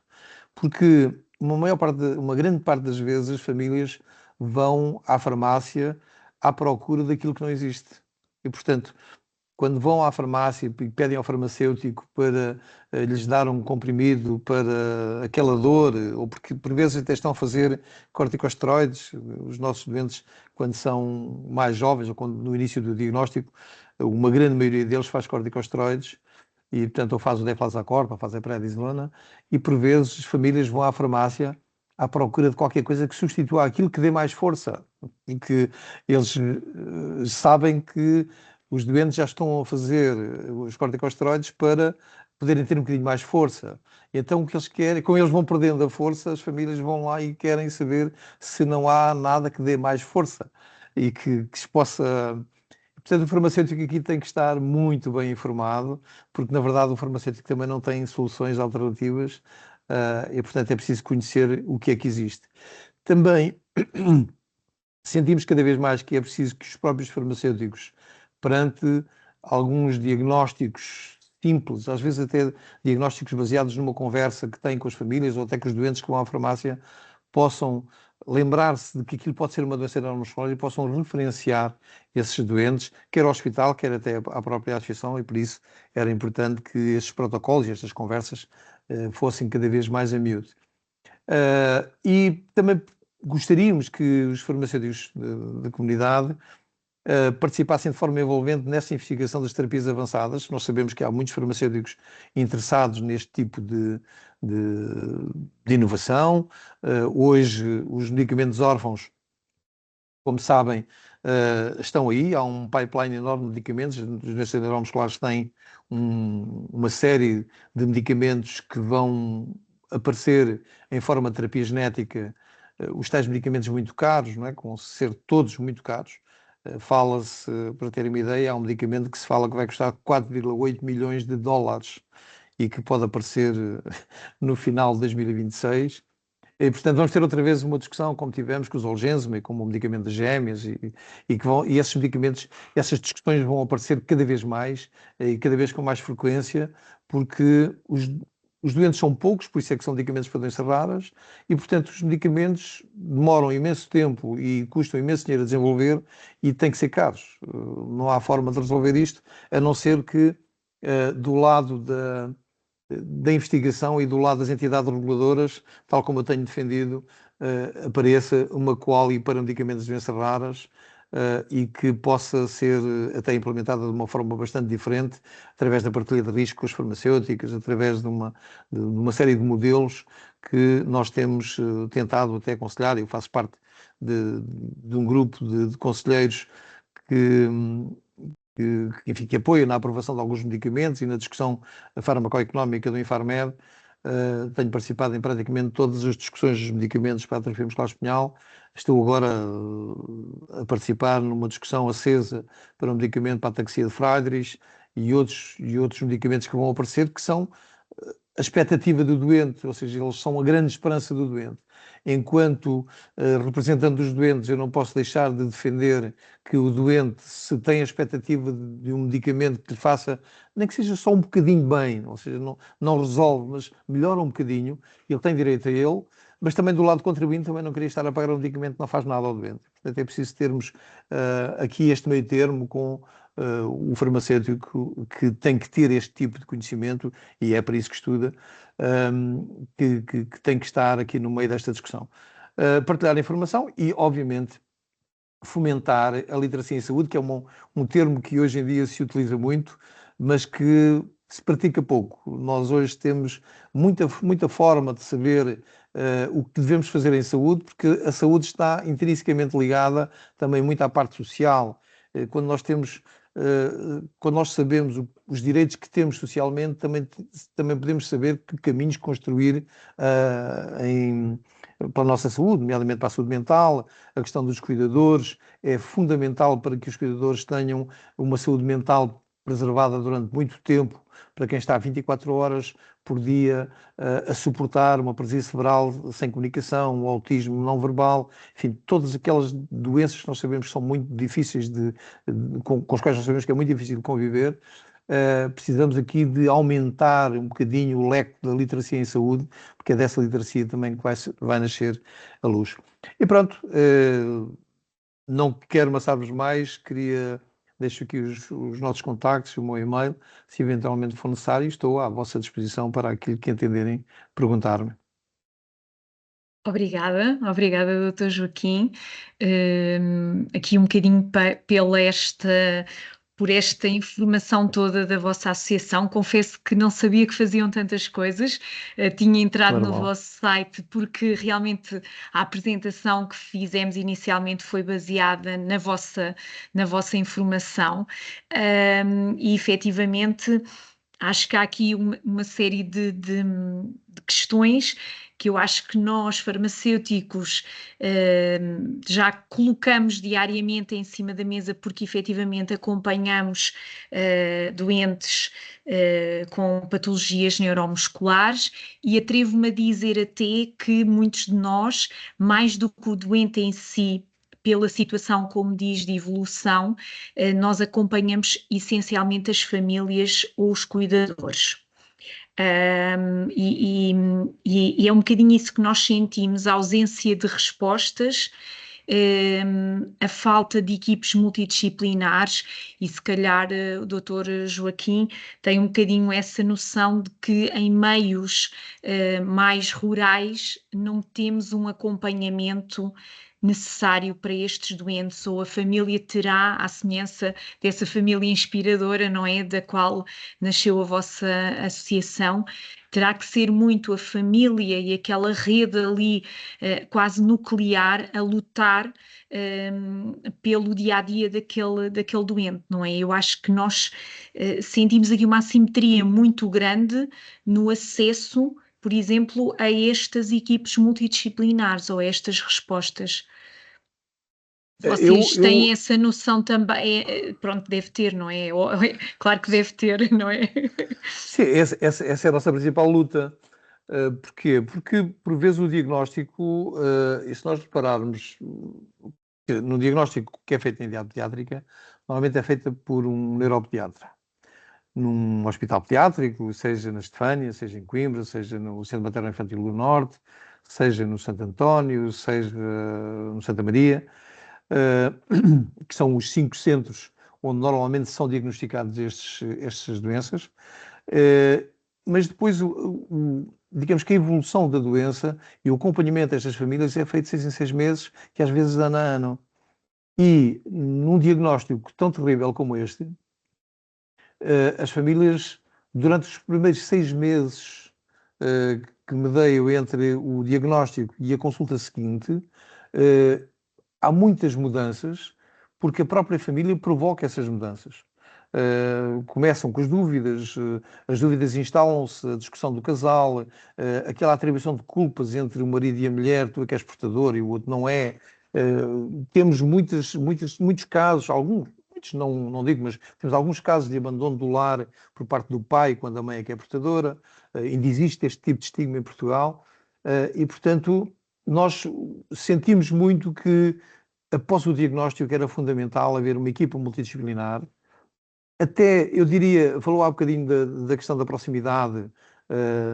Porque uma grande parte das vezes as famílias vão à farmácia à procura daquilo que não existe. E, portanto, quando vão à farmácia e pedem ao farmacêutico para lhes dar um comprimido para aquela dor, ou porque por vezes até estão a fazer corticosteroides, os nossos doentes, quando são mais jovens ou quando no início do diagnóstico, uma grande maioria deles faz corticosteroides e, portanto, ou faz o deflazacort, ou faz a prednisolona, e por vezes as famílias vão à farmácia à procura de qualquer coisa que substitua aquilo que dê mais força e que eles sabem que os doentes já estão a fazer os corticosteroides para poderem ter um bocadinho mais força. Então o que eles querem, como eles vão perdendo a força, as famílias vão lá e querem saber se não há nada que dê mais força e que se possa... Portanto, o farmacêutico aqui tem que estar muito bem informado, porque na verdade o farmacêutico também não tem soluções alternativas e portanto é preciso conhecer o que é que existe. Também sentimos cada vez mais que é preciso que os próprios farmacêuticos, perante alguns diagnósticos simples, às vezes até diagnósticos baseados numa conversa que têm com as famílias ou até com os doentes que vão à farmácia, possam lembrar-se de que aquilo pode ser uma doença neuromuscular e possam referenciar esses doentes, quer ao hospital, quer até à própria associação, e por isso era importante que estes protocolos e estas conversas fossem cada vez mais a miúdo. E também gostaríamos que os farmacêuticos da comunidade participassem de forma envolvente nessa investigação das terapias avançadas. Nós sabemos que há muitos farmacêuticos interessados neste tipo de inovação. Hoje, os medicamentos órfãos, como sabem, estão aí, há um pipeline enorme de medicamentos, as doenças neuromusculares têm uma série de medicamentos que vão aparecer em forma de terapia genética, os tais medicamentos muito caros, não é? Com ser todos muito caros. Fala-se, para terem uma ideia, há um medicamento que se fala que vai custar 4,8 milhões de dólares e que pode aparecer no final de 2026. E, portanto, vamos ter outra vez uma discussão, como tivemos com os Zolgensma e com o medicamento das gêmeas, e esses medicamentos, essas discussões vão aparecer cada vez mais e cada vez com mais frequência, porque os doentes são poucos, por isso é que são medicamentos para doenças raras, e, portanto, os medicamentos demoram imenso tempo e custam imenso dinheiro a desenvolver e têm que ser caros. Não há forma de resolver isto, a não ser que do lado da investigação e do lado das entidades reguladoras, tal como eu tenho defendido, apareça uma quali para medicamentos de doenças raras e que possa ser até implementada de uma forma bastante diferente, através da partilha de risco com as farmacêuticas, através de uma série de modelos que nós temos tentado até aconselhar. Eu faço parte de um grupo de conselheiros enfim, que apoia na aprovação de alguns medicamentos e na discussão farmacoeconómica do Infarmed. Tenho participado em praticamente todas as discussões dos medicamentos para a atrofia muscular espinhal. Estou agora a participar numa discussão acesa para um medicamento para a ataxia de Friedreich e outros medicamentos que vão aparecer, que são a expectativa do doente, ou seja, eles são a grande esperança do doente. Enquanto representante dos doentes, eu não posso deixar de defender que o doente, se tem a expectativa de um medicamento que lhe faça, nem que seja só um bocadinho bem, ou seja, não resolve, mas melhora um bocadinho, ele tem direito a ele, mas também do lado contribuinte também não queria estar a pagar um medicamento que não faz nada ao doente. Portanto, é preciso termos aqui este meio termo com o farmacêutico, que tem que ter este tipo de conhecimento, e é para isso que estuda, que tem que estar aqui no meio desta discussão. Partilhar informação e, obviamente, fomentar a literacia em saúde, que é um termo que hoje em dia se utiliza muito, mas que se pratica pouco. Nós hoje temos muita forma de saber o que devemos fazer em saúde, porque a saúde está intrinsecamente ligada também muito à parte social. Quando nós sabemos os direitos que temos socialmente, também podemos saber que caminhos construir para a nossa saúde, nomeadamente para a saúde mental. A questão dos cuidadores é fundamental para que os cuidadores tenham uma saúde mental preservada durante muito tempo, para quem está 24 horas por dia a suportar uma paralisia cerebral sem comunicação, um autismo não verbal, enfim, todas aquelas doenças que nós sabemos que são muito difíceis com as quais nós sabemos que é muito difícil de conviver. Precisamos aqui de aumentar um bocadinho o leque da literacia em saúde, porque é dessa literacia também que vai nascer a luz. E pronto, não quero amassar-vos mais, deixo aqui os nossos contactos, o meu e-mail, se eventualmente for necessário, estou à vossa disposição para aquilo que entenderem perguntar-me. Obrigada, Dr. Joaquim. Aqui um bocadinho por esta informação toda da vossa associação. Confesso que não sabia que faziam tantas coisas. Tinha entrado no vosso site porque realmente a apresentação que fizemos inicialmente foi baseada na vossa informação. E efetivamente acho que há aqui uma série de questões que eu acho que nós, farmacêuticos, já colocamos diariamente em cima da mesa, porque efetivamente acompanhamos doentes com patologias neuromusculares, e atrevo-me a dizer até que muitos de nós, mais do que o doente em si, pela situação, como diz, de evolução, nós acompanhamos essencialmente as famílias ou os cuidadores. E é um bocadinho isso que nós sentimos, a ausência de respostas, a falta de equipes multidisciplinares, e se calhar o Dr. Joaquim tem um bocadinho essa noção de que em meios mais rurais não temos um acompanhamento necessário para estes doentes, ou a família terá, à semelhança dessa família inspiradora, não é? Da qual nasceu a vossa associação, terá que ser muito a família e aquela rede ali quase nuclear a lutar pelo dia-a-dia daquele doente, não é? Eu acho que nós sentimos aqui uma assimetria muito grande no acesso, por exemplo, a estas equipes multidisciplinares ou a estas respostas. Vocês têm essa noção também? Pronto, deve ter, não é? Claro que deve ter, não é? Sim, essa é a nossa principal luta. Porquê? Porque, por vezes, o diagnóstico, e se nós repararmos, no diagnóstico que é feito em idade pediátrica, normalmente é feito por um neuropediatra. Num hospital pediátrico, seja na Estefânia, seja em Coimbra, seja no Centro Materno Infantil do Norte, seja no Santo António, seja no Santa Maria, que são os 5 centros onde normalmente são diagnosticados estas doenças. Mas depois, digamos que a evolução da doença e o acompanhamento destas famílias é feito 6 em 6 meses, que às vezes ano a ano. E num diagnóstico tão terrível como este, as famílias, durante os primeiros 6 meses que medeio entre o diagnóstico e a consulta seguinte, há muitas mudanças, porque a própria família provoca essas mudanças. Começam com as dúvidas instalam-se, a discussão do casal, aquela atribuição de culpas entre o marido e a mulher, tu é que és portador e o outro não é. Temos muitos casos, muitos não digo, mas temos alguns casos de abandono do lar por parte do pai, quando a mãe é que é portadora. Ainda existe este tipo de estigma em Portugal. E, portanto, nós sentimos muito que, após o diagnóstico, era fundamental haver uma equipa multidisciplinar. Até, eu diria, falou há bocadinho da questão da proximidade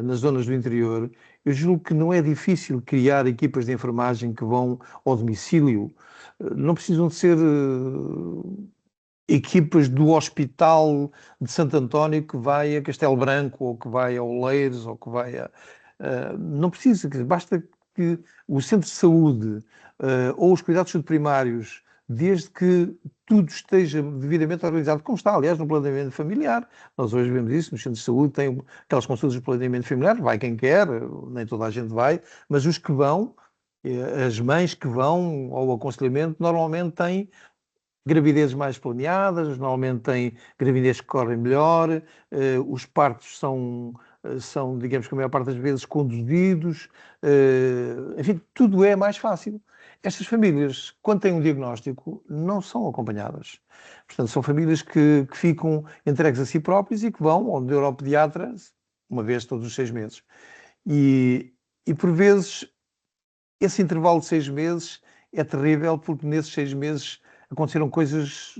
nas zonas do interior. Eu julgo que não é difícil criar equipas de enfermagem que vão ao domicílio. Não precisam de ser equipas do Hospital de Santo António que vai a Castelo Branco, ou que vai a Oleiros, ou que vai a... não precisa, basta que o centro de saúde ou os cuidados primários, desde que tudo esteja devidamente organizado, como está, aliás, no planeamento familiar. Nós hoje vemos isso, nos centros de saúde tem aquelas consultas de planeamento familiar, vai quem quer, nem toda a gente vai, mas os que vão, as mães que vão ao aconselhamento, normalmente têm gravidezes mais planeadas, normalmente têm gravidez que correm melhor, os partos são, digamos que a maior parte das vezes, conduzidos, enfim, tudo é mais fácil. Estas famílias, quando têm um diagnóstico, não são acompanhadas. Portanto, são famílias que ficam entregues a si próprias e que vão ao neuropediatra uma vez todos os 6 meses. E por vezes, esse intervalo de 6 meses é terrível, porque nesses 6 meses aconteceram coisas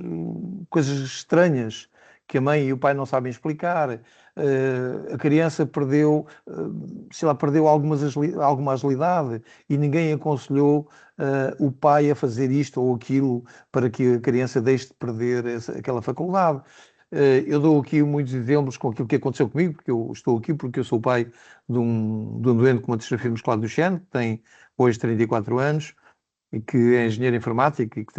estranhas que a mãe e o pai não sabem explicar. A criança perdeu, perdeu alguma agilidade e ninguém aconselhou o pai a fazer isto ou aquilo para que a criança deixe de perder aquela faculdade. Eu dou aqui muitos exemplos com aquilo que aconteceu comigo, porque eu estou aqui porque eu sou pai de um doente com uma distrofia muscular do Duchenne, que tem hoje 34 anos, e que é engenheiro informático e que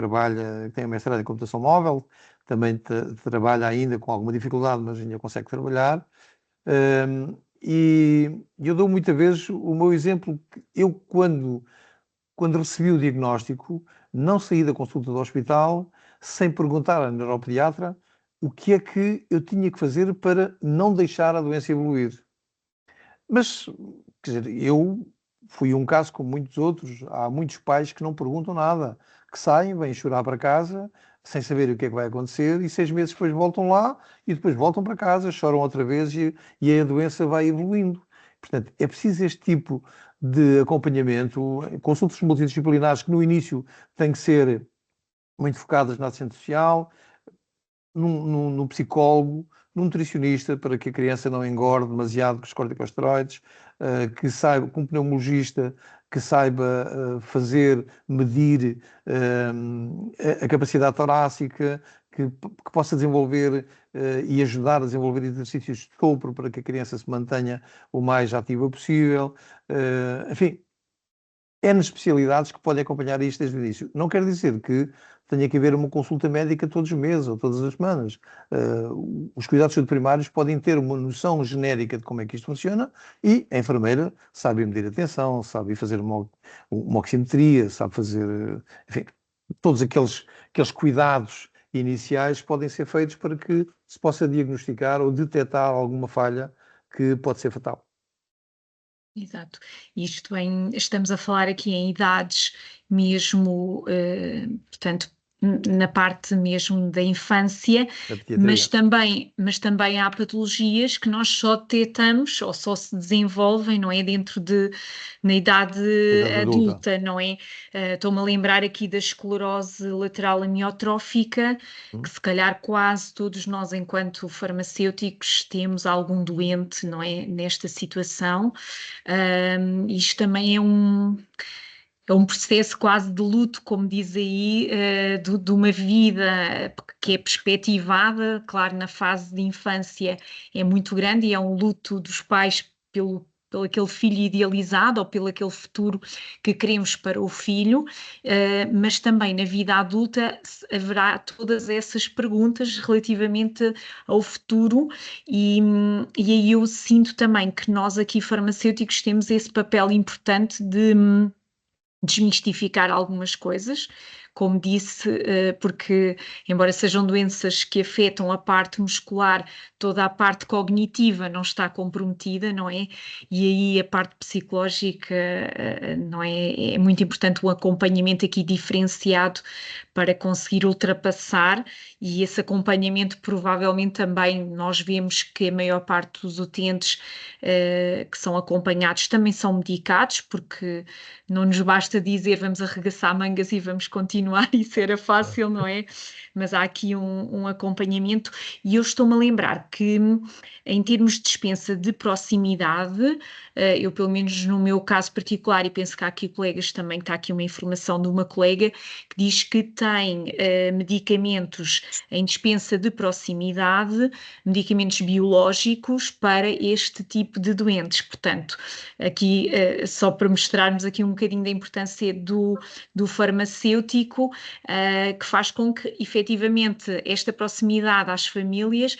tem um mestrado em computação móvel, também trabalha ainda com alguma dificuldade, mas ainda consegue trabalhar. E eu dou muitas vezes o meu exemplo, que eu quando recebi o diagnóstico, não saí da consulta do hospital sem perguntar à neuropediatra o que é que eu tinha que fazer para não deixar a doença evoluir. Mas, quer dizer, eu fui um caso como muitos outros. Há muitos pais que não perguntam nada, que saem, vêm chorar para casa, sem saber o que é que vai acontecer, e 6 meses depois voltam lá e depois voltam para casa, choram outra vez e a doença vai evoluindo. Portanto, é preciso este tipo de acompanhamento, consultas multidisciplinares que no início têm que ser muito focadas na assistente social, num psicólogo, num nutricionista, para que a criança não engorde demasiado com os corticosteroides, que saiba, com um pneumologista, que saiba medir a capacidade torácica, que possa desenvolver e ajudar a desenvolver exercícios de sopro para que a criança se mantenha o mais ativa possível. Enfim, N especialidades que podem acompanhar isto desde o início. Não quer dizer que tenha que haver uma consulta médica todos os meses ou todas as semanas. Os cuidados de saúde primários podem ter uma noção genérica de como é que isto funciona e a enfermeira sabe medir a tensão, sabe fazer uma oximetria, sabe fazer, enfim, todos aqueles cuidados iniciais podem ser feitos para que se possa diagnosticar ou detectar alguma falha que pode ser fatal. Exato. Isto estamos a falar aqui em idades mesmo, portanto, na parte mesmo da infância, mas também há patologias que nós só detectamos ou só se desenvolvem, não é, na idade adulta, não é? Estou-me a lembrar aqui da esclerose lateral amiotrófica, que se calhar quase todos nós, enquanto farmacêuticos, temos algum doente, não é, nesta situação. Isto também é um processo quase de luto, como diz aí, de uma vida que é perspectivada, claro, na fase de infância é muito grande e é um luto dos pais pelo aquele filho idealizado ou pelo aquele futuro que queremos para o filho, mas também na vida adulta haverá todas essas perguntas relativamente ao futuro e aí eu sinto também que nós aqui farmacêuticos temos esse papel importante de desmistificar algumas coisas, como disse, porque embora sejam doenças que afetam a parte muscular, toda a parte cognitiva não está comprometida, não é? E aí a parte psicológica, não é? É muito importante o acompanhamento aqui diferenciado para conseguir ultrapassar, e esse acompanhamento provavelmente também nós vemos que a maior parte dos utentes que são acompanhados também são medicados, porque não nos basta dizer vamos arregaçar mangas e vamos continuar, isso era fácil, não é? Mas há aqui um acompanhamento e eu estou-me a lembrar que em termos de dispensa de proximidade, eu pelo menos no meu caso particular, e penso que há aqui colegas também, está aqui uma informação de uma colega que diz que tem medicamentos em dispensa de proximidade, medicamentos biológicos para este tipo de doentes. Portanto, aqui só para mostrarmos aqui um bocadinho da importância do farmacêutico, que faz com que efetivamente esta proximidade às famílias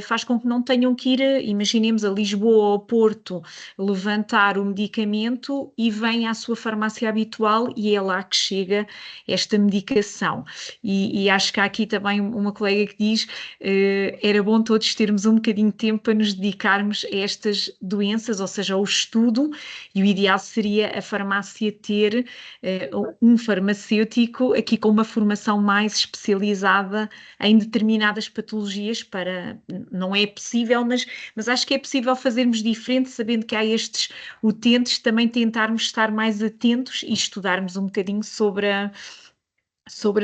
faz com que não tenham que ir, imaginemos, a Lisboa ou ao Porto levantar o medicamento e vem à sua farmácia habitual e é lá que chega esta medicação. E acho que há aqui também uma colega que diz era bom todos termos um bocadinho de tempo para nos dedicarmos a estas doenças, ou seja, ao estudo, e o ideal seria a farmácia ter um farmacêutico aqui com uma formação mais especializada em determinadas patologias não é possível, mas acho que é possível fazermos diferente, sabendo que há estes utentes, também tentarmos estar mais atentos e estudarmos um bocadinho sobre a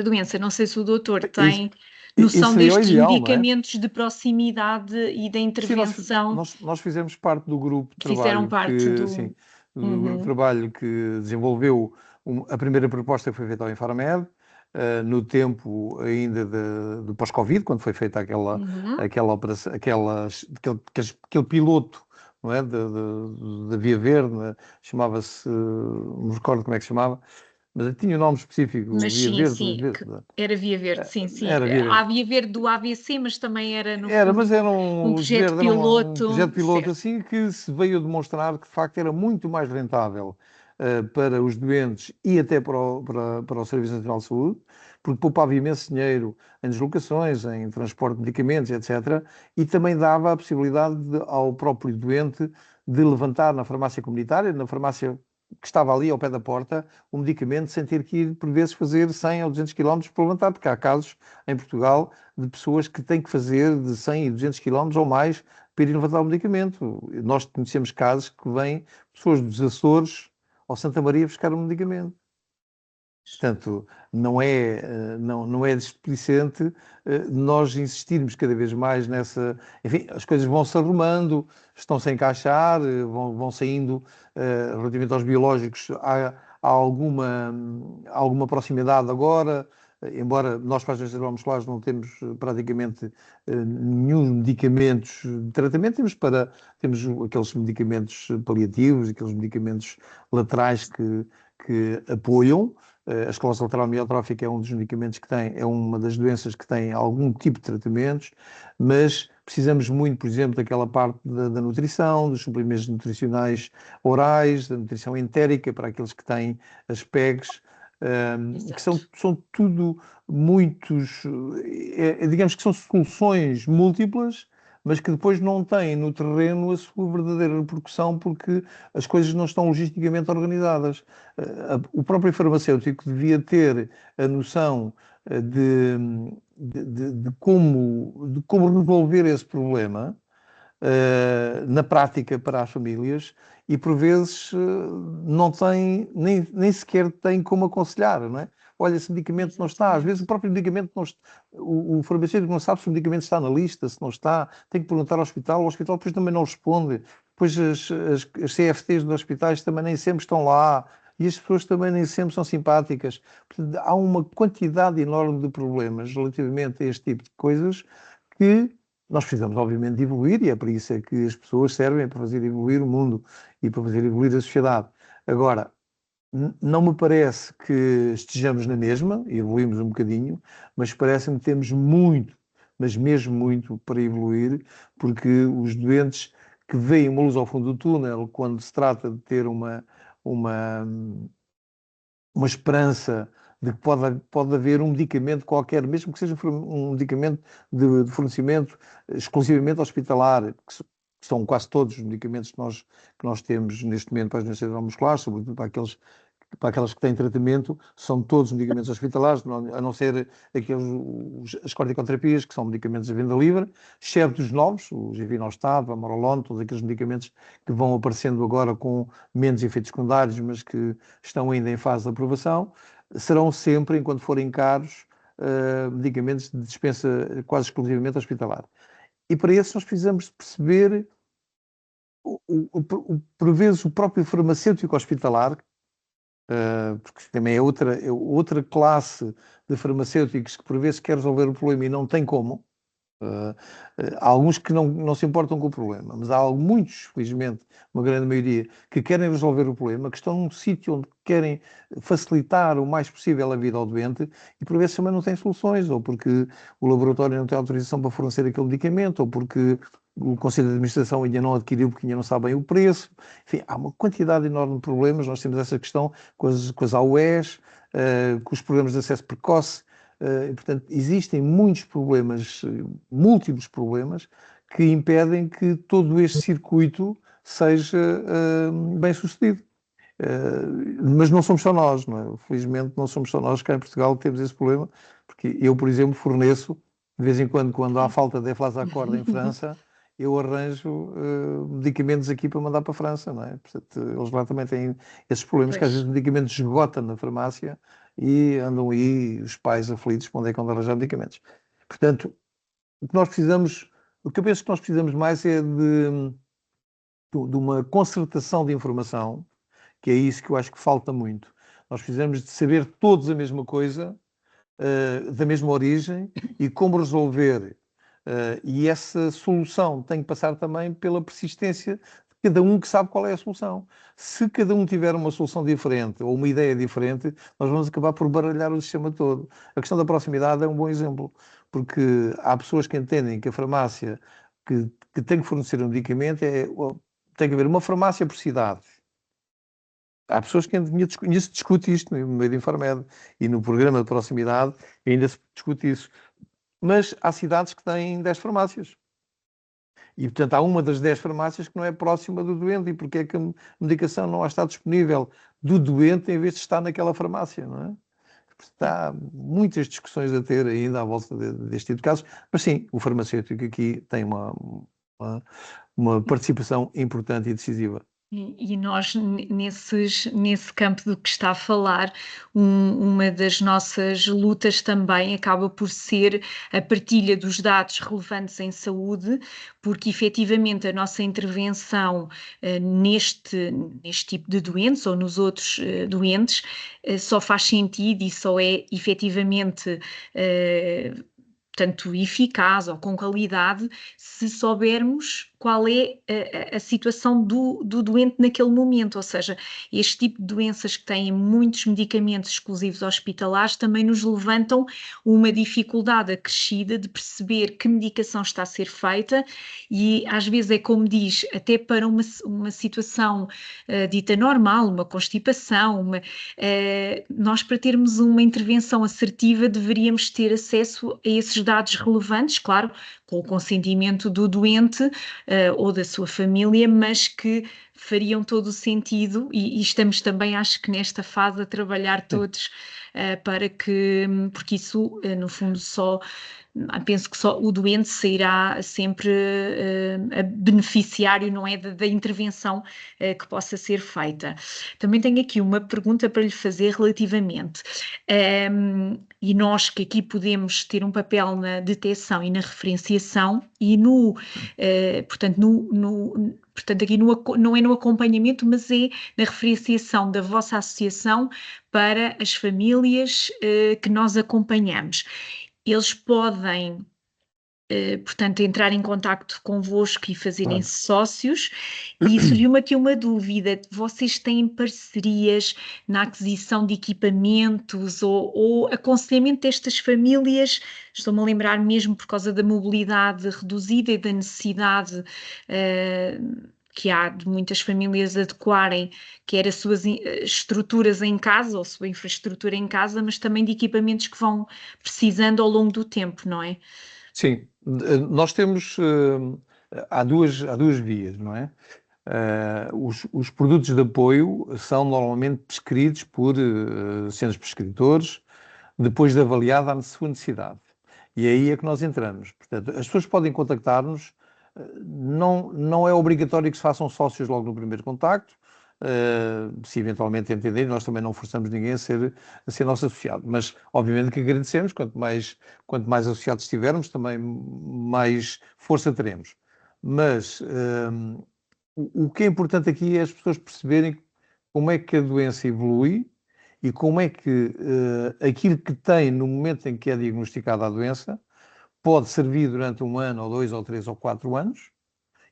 doença. Não sei se o doutor tem noção destes ideal, medicamentos de proximidade e da intervenção. Sim, nós fizemos parte do grupo de trabalho Fizeram parte do... Sim, do grupo de trabalho que desenvolveu a primeira proposta que foi feita ao Infarmed, no tempo ainda do pós-Covid, quando foi feita aquela operação, aquele piloto, não é, da Via Verde, né? Chamava-se, não me recordo como é que se chamava, mas tinha um nome específico, mas Via sim, Verde. sim, era Via Verde, sim, sim. Era Via Verde. Há Via Verde do AVC, mas também era no Era, fundo mas era um projeto piloto. um projeto piloto certo. assim que se veio demonstrar que de facto era muito mais rentável para os doentes e até para o Serviço Nacional de Saúde, porque poupava imenso dinheiro em deslocações, em transporte de medicamentos, etc. E também dava a possibilidade ao próprio doente de levantar na farmácia comunitária, na farmácia que estava ali ao pé da porta, o medicamento sem ter que ir, por vezes, fazer 100 ou 200 km para levantar, porque há casos em Portugal de pessoas que têm que fazer de 100 e 200 km ou mais para ir levantar o medicamento. Nós conhecemos casos que vêm pessoas dos Açores ao Santa Maria buscar o medicamento. Portanto, não é displicente nós insistirmos cada vez mais nessa... Enfim, as coisas vão-se arrumando, estão-se a encaixar, vão saindo, relativamente aos biológicos, há alguma proximidade agora, embora nós para as doenças musculares não temos praticamente nenhum medicamentos de tratamento, temos aqueles medicamentos paliativos, aqueles medicamentos laterais que que apoiam. A esclerose lateral amiotrófica é um dos medicamentos que tem, é uma das doenças que tem algum tipo de tratamentos, mas precisamos muito, por exemplo, daquela parte da nutrição, dos suplementos nutricionais orais, da nutrição entérica para aqueles que têm as PEGs, que são tudo muitos, digamos que são soluções múltiplas, mas que depois não têm no terreno a sua verdadeira repercussão porque as coisas não estão logisticamente organizadas. O próprio farmacêutico devia ter a noção de como resolver esse problema na prática para as famílias e por vezes não tem, nem sequer tem como aconselhar, não é? Olha, esse medicamento não está, às vezes o próprio medicamento não está, o farmacêutico não sabe se o medicamento está na lista, se não está, tem que perguntar ao hospital, o hospital depois também não responde, depois as CFTs dos hospitais também nem sempre estão lá, e as pessoas também nem sempre são simpáticas. Portanto, há uma quantidade enorme de problemas relativamente a este tipo de coisas que nós precisamos, obviamente, de evoluir, e é por isso é que as pessoas servem para fazer evoluir o mundo e para fazer evoluir a sociedade. Agora, não me parece que estejamos na mesma, e evoluímos um bocadinho, mas parece-me que temos muito, mas mesmo muito, para evoluir, porque os doentes que veem uma luz ao fundo do túnel, quando se trata de ter uma esperança de que pode haver um medicamento qualquer, mesmo que seja um medicamento de fornecimento exclusivamente hospitalar, que são quase todos os medicamentos que nós temos neste momento para as doenças neuromusculares, sobretudo para aquelas que têm tratamento, são todos medicamentos hospitalares, a não ser as corticoterapias, que são medicamentos de venda livre, exceto os novos, o Givinostat, o Amorolone, todos aqueles medicamentos que vão aparecendo agora com menos efeitos secundários, mas que estão ainda em fase de aprovação, serão sempre, enquanto forem caros, medicamentos de dispensa quase exclusivamente hospitalar. E para isso nós precisamos de perceber, por vezes, o próprio farmacêutico hospitalar, porque também é outra classe de farmacêuticos que por vezes quer resolver o problema e não tem como. Há alguns que não se importam com o problema, mas há muitos, felizmente, uma grande maioria, que querem resolver o problema, que estão num sítio onde querem facilitar o mais possível a vida ao doente e por vezes também não têm soluções, ou porque o laboratório não tem autorização para fornecer aquele medicamento, ou porque o Conselho de Administração ainda não adquiriu porque ainda não sabem o preço. Enfim, há uma quantidade enorme de problemas. Nós temos essa questão com as AUEs, com os programas de acesso precoce. Portanto, existem muitos problemas, múltiplos problemas, que impedem que todo este circuito seja bem sucedido. Mas não somos só nós, não é? Felizmente não somos só nós cá em Portugal que temos esse problema, porque eu, por exemplo, forneço, de vez em quando há falta de Eflazacort em França, eu arranjo medicamentos aqui para mandar para a França, não é? Portanto, eles lá também têm esses problemas, que às vezes medicamentos esgotam na farmácia e andam aí os pais aflitos para onde é que vão arranjar medicamentos. Portanto, o que eu penso que nós precisamos mais é de uma concertação de informação, que é isso que eu acho que falta muito. Nós precisamos de saber todos a mesma coisa, da mesma origem, e como resolver. E essa solução tem que passar também pela persistência de cada um que sabe qual é a solução. Se cada um tiver uma solução diferente ou uma ideia diferente, nós vamos acabar por baralhar o sistema todo. A questão da proximidade é um bom exemplo, porque há pessoas que entendem que a farmácia que tem que fornecer um medicamento tem que haver uma farmácia por cidade. Há pessoas que ainda se discute isto no meio de Infarmed e no programa de proximidade ainda se discute isso. Mas há cidades que têm 10 farmácias. E, portanto, há uma das 10 farmácias que não é próxima do doente. E porque é que a medicação não está disponível do doente em vez de estar naquela farmácia, não é? Portanto, há muitas discussões a ter ainda à volta deste tipo de casos. Mas sim, o farmacêutico aqui tem uma participação importante e decisiva. E nós, nesse campo do que está a falar, uma das nossas lutas também acaba por ser a partilha dos dados relevantes em saúde, porque efetivamente a nossa intervenção neste tipo de doentes ou nos outros doentes só faz sentido e só é efetivamente tanto eficaz ou com qualidade se soubermos qual é a situação do doente naquele momento, ou seja, este tipo de doenças que têm muitos medicamentos exclusivos hospitalares também nos levantam uma dificuldade acrescida de perceber que medicação está a ser feita e às vezes é como diz, até para uma situação dita normal, uma constipação, nós para termos uma intervenção assertiva deveríamos ter acesso a esses dados relevantes, claro, com o consentimento do doente ou da sua família, mas que fariam todo o sentido e estamos também, acho que nesta fase, a trabalhar todos para que, porque isso, no fundo, penso que só o doente sairá sempre beneficiário, não é, da intervenção que possa ser feita. Também tenho aqui uma pergunta para lhe fazer relativamente, e nós que aqui podemos ter um papel na detecção e na referenciação e portanto, aqui não é no acompanhamento, mas é na referenciação da vossa associação para as famílias que nós acompanhamos. Eles podem, portanto, entrar em contacto convosco e fazerem-se sócios. E surgiu-me aqui uma dúvida: vocês têm parcerias na aquisição de equipamentos ou aconselhamento destas famílias? Estou-me a lembrar mesmo por causa da mobilidade reduzida e da necessidade que há de muitas famílias adequarem quer as suas estruturas em casa ou a sua infraestrutura em casa, mas também de equipamentos que vão precisando ao longo do tempo, não é? Sim, nós temos, há duas vias, não é? Os produtos de apoio são normalmente prescritos por centros prescritores, depois de avaliada a sua necessidade. E aí é que nós entramos. Portanto, as pessoas podem contactar-nos, não é obrigatório que se façam sócios logo no primeiro contacto, se eventualmente entenderem, nós também não forçamos ninguém a ser nosso associado, mas obviamente que agradecemos, quanto mais associados tivermos, também mais força teremos. Mas o que é importante aqui é as pessoas perceberem como é que a doença evolui e como é que aquilo que tem no momento em que é diagnosticada a doença pode servir durante 1 ano, ou 2, ou 3, ou 4 anos,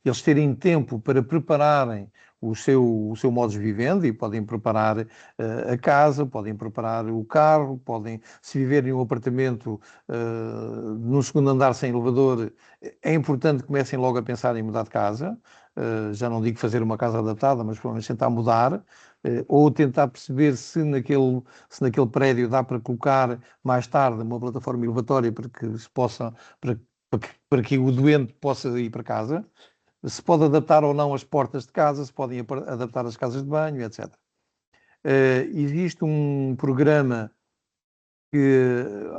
eles terem tempo para prepararem o seu modus vivendi, e podem preparar a casa, podem preparar o carro, podem, se viverem em um apartamento no 2º andar sem elevador, é importante que comecem logo a pensar em mudar de casa. Já não digo fazer uma casa adaptada, mas provavelmente tentar mudar, ou tentar perceber se naquele prédio dá para colocar mais tarde uma plataforma elevatória para que o doente possa ir para casa. Se pode adaptar ou não as portas de casa, se podem adaptar as casas de banho, etc. Existe um programa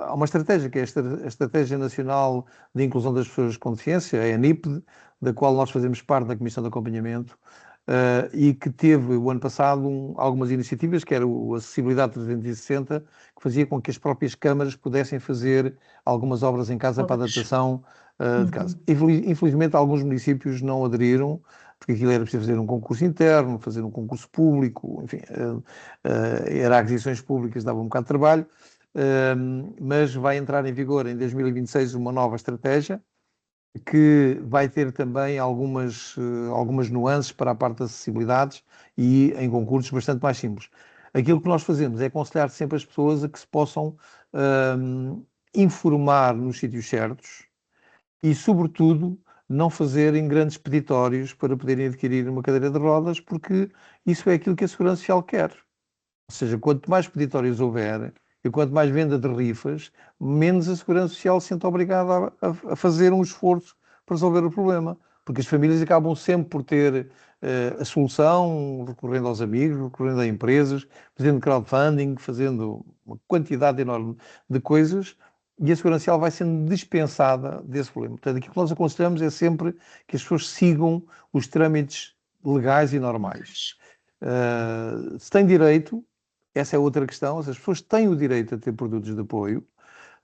há uma estratégia, que é a Estratégia Nacional de Inclusão das Pessoas com Deficiência, a ENIPD, da qual nós fazemos parte da Comissão de Acompanhamento, e que teve o ano passado algumas iniciativas, que era o Acessibilidade 360, que fazia com que as próprias câmaras pudessem fazer algumas obras em casa para adaptação de casa. Infelizmente, alguns municípios não aderiram, porque aquilo era preciso fazer um concurso interno, fazer um concurso público, enfim, era aquisições públicas, dava um bocado de trabalho, mas vai entrar em vigor em 2026 uma nova estratégia, que vai ter também algumas nuances para a parte das acessibilidades e em concursos bastante mais simples. Aquilo que nós fazemos é aconselhar sempre as pessoas a que se possam informar nos sítios certos e, sobretudo, não fazerem grandes peditórios para poderem adquirir uma cadeira de rodas, porque isso é aquilo que a Segurança Social quer. Ou seja, quanto mais peditórios houver e quanto mais venda de rifas, menos a Segurança Social se sente obrigada a fazer um esforço para resolver o problema. Porque as famílias acabam sempre por ter a solução, recorrendo aos amigos, recorrendo a empresas, fazendo crowdfunding, fazendo uma quantidade enorme de coisas, e a Segurança Social vai sendo dispensada desse problema. Portanto, aquilo que nós aconselhamos é sempre que as pessoas sigam os trâmites legais e normais. Se têm direito, essa é outra questão, as pessoas têm o direito a ter produtos de apoio,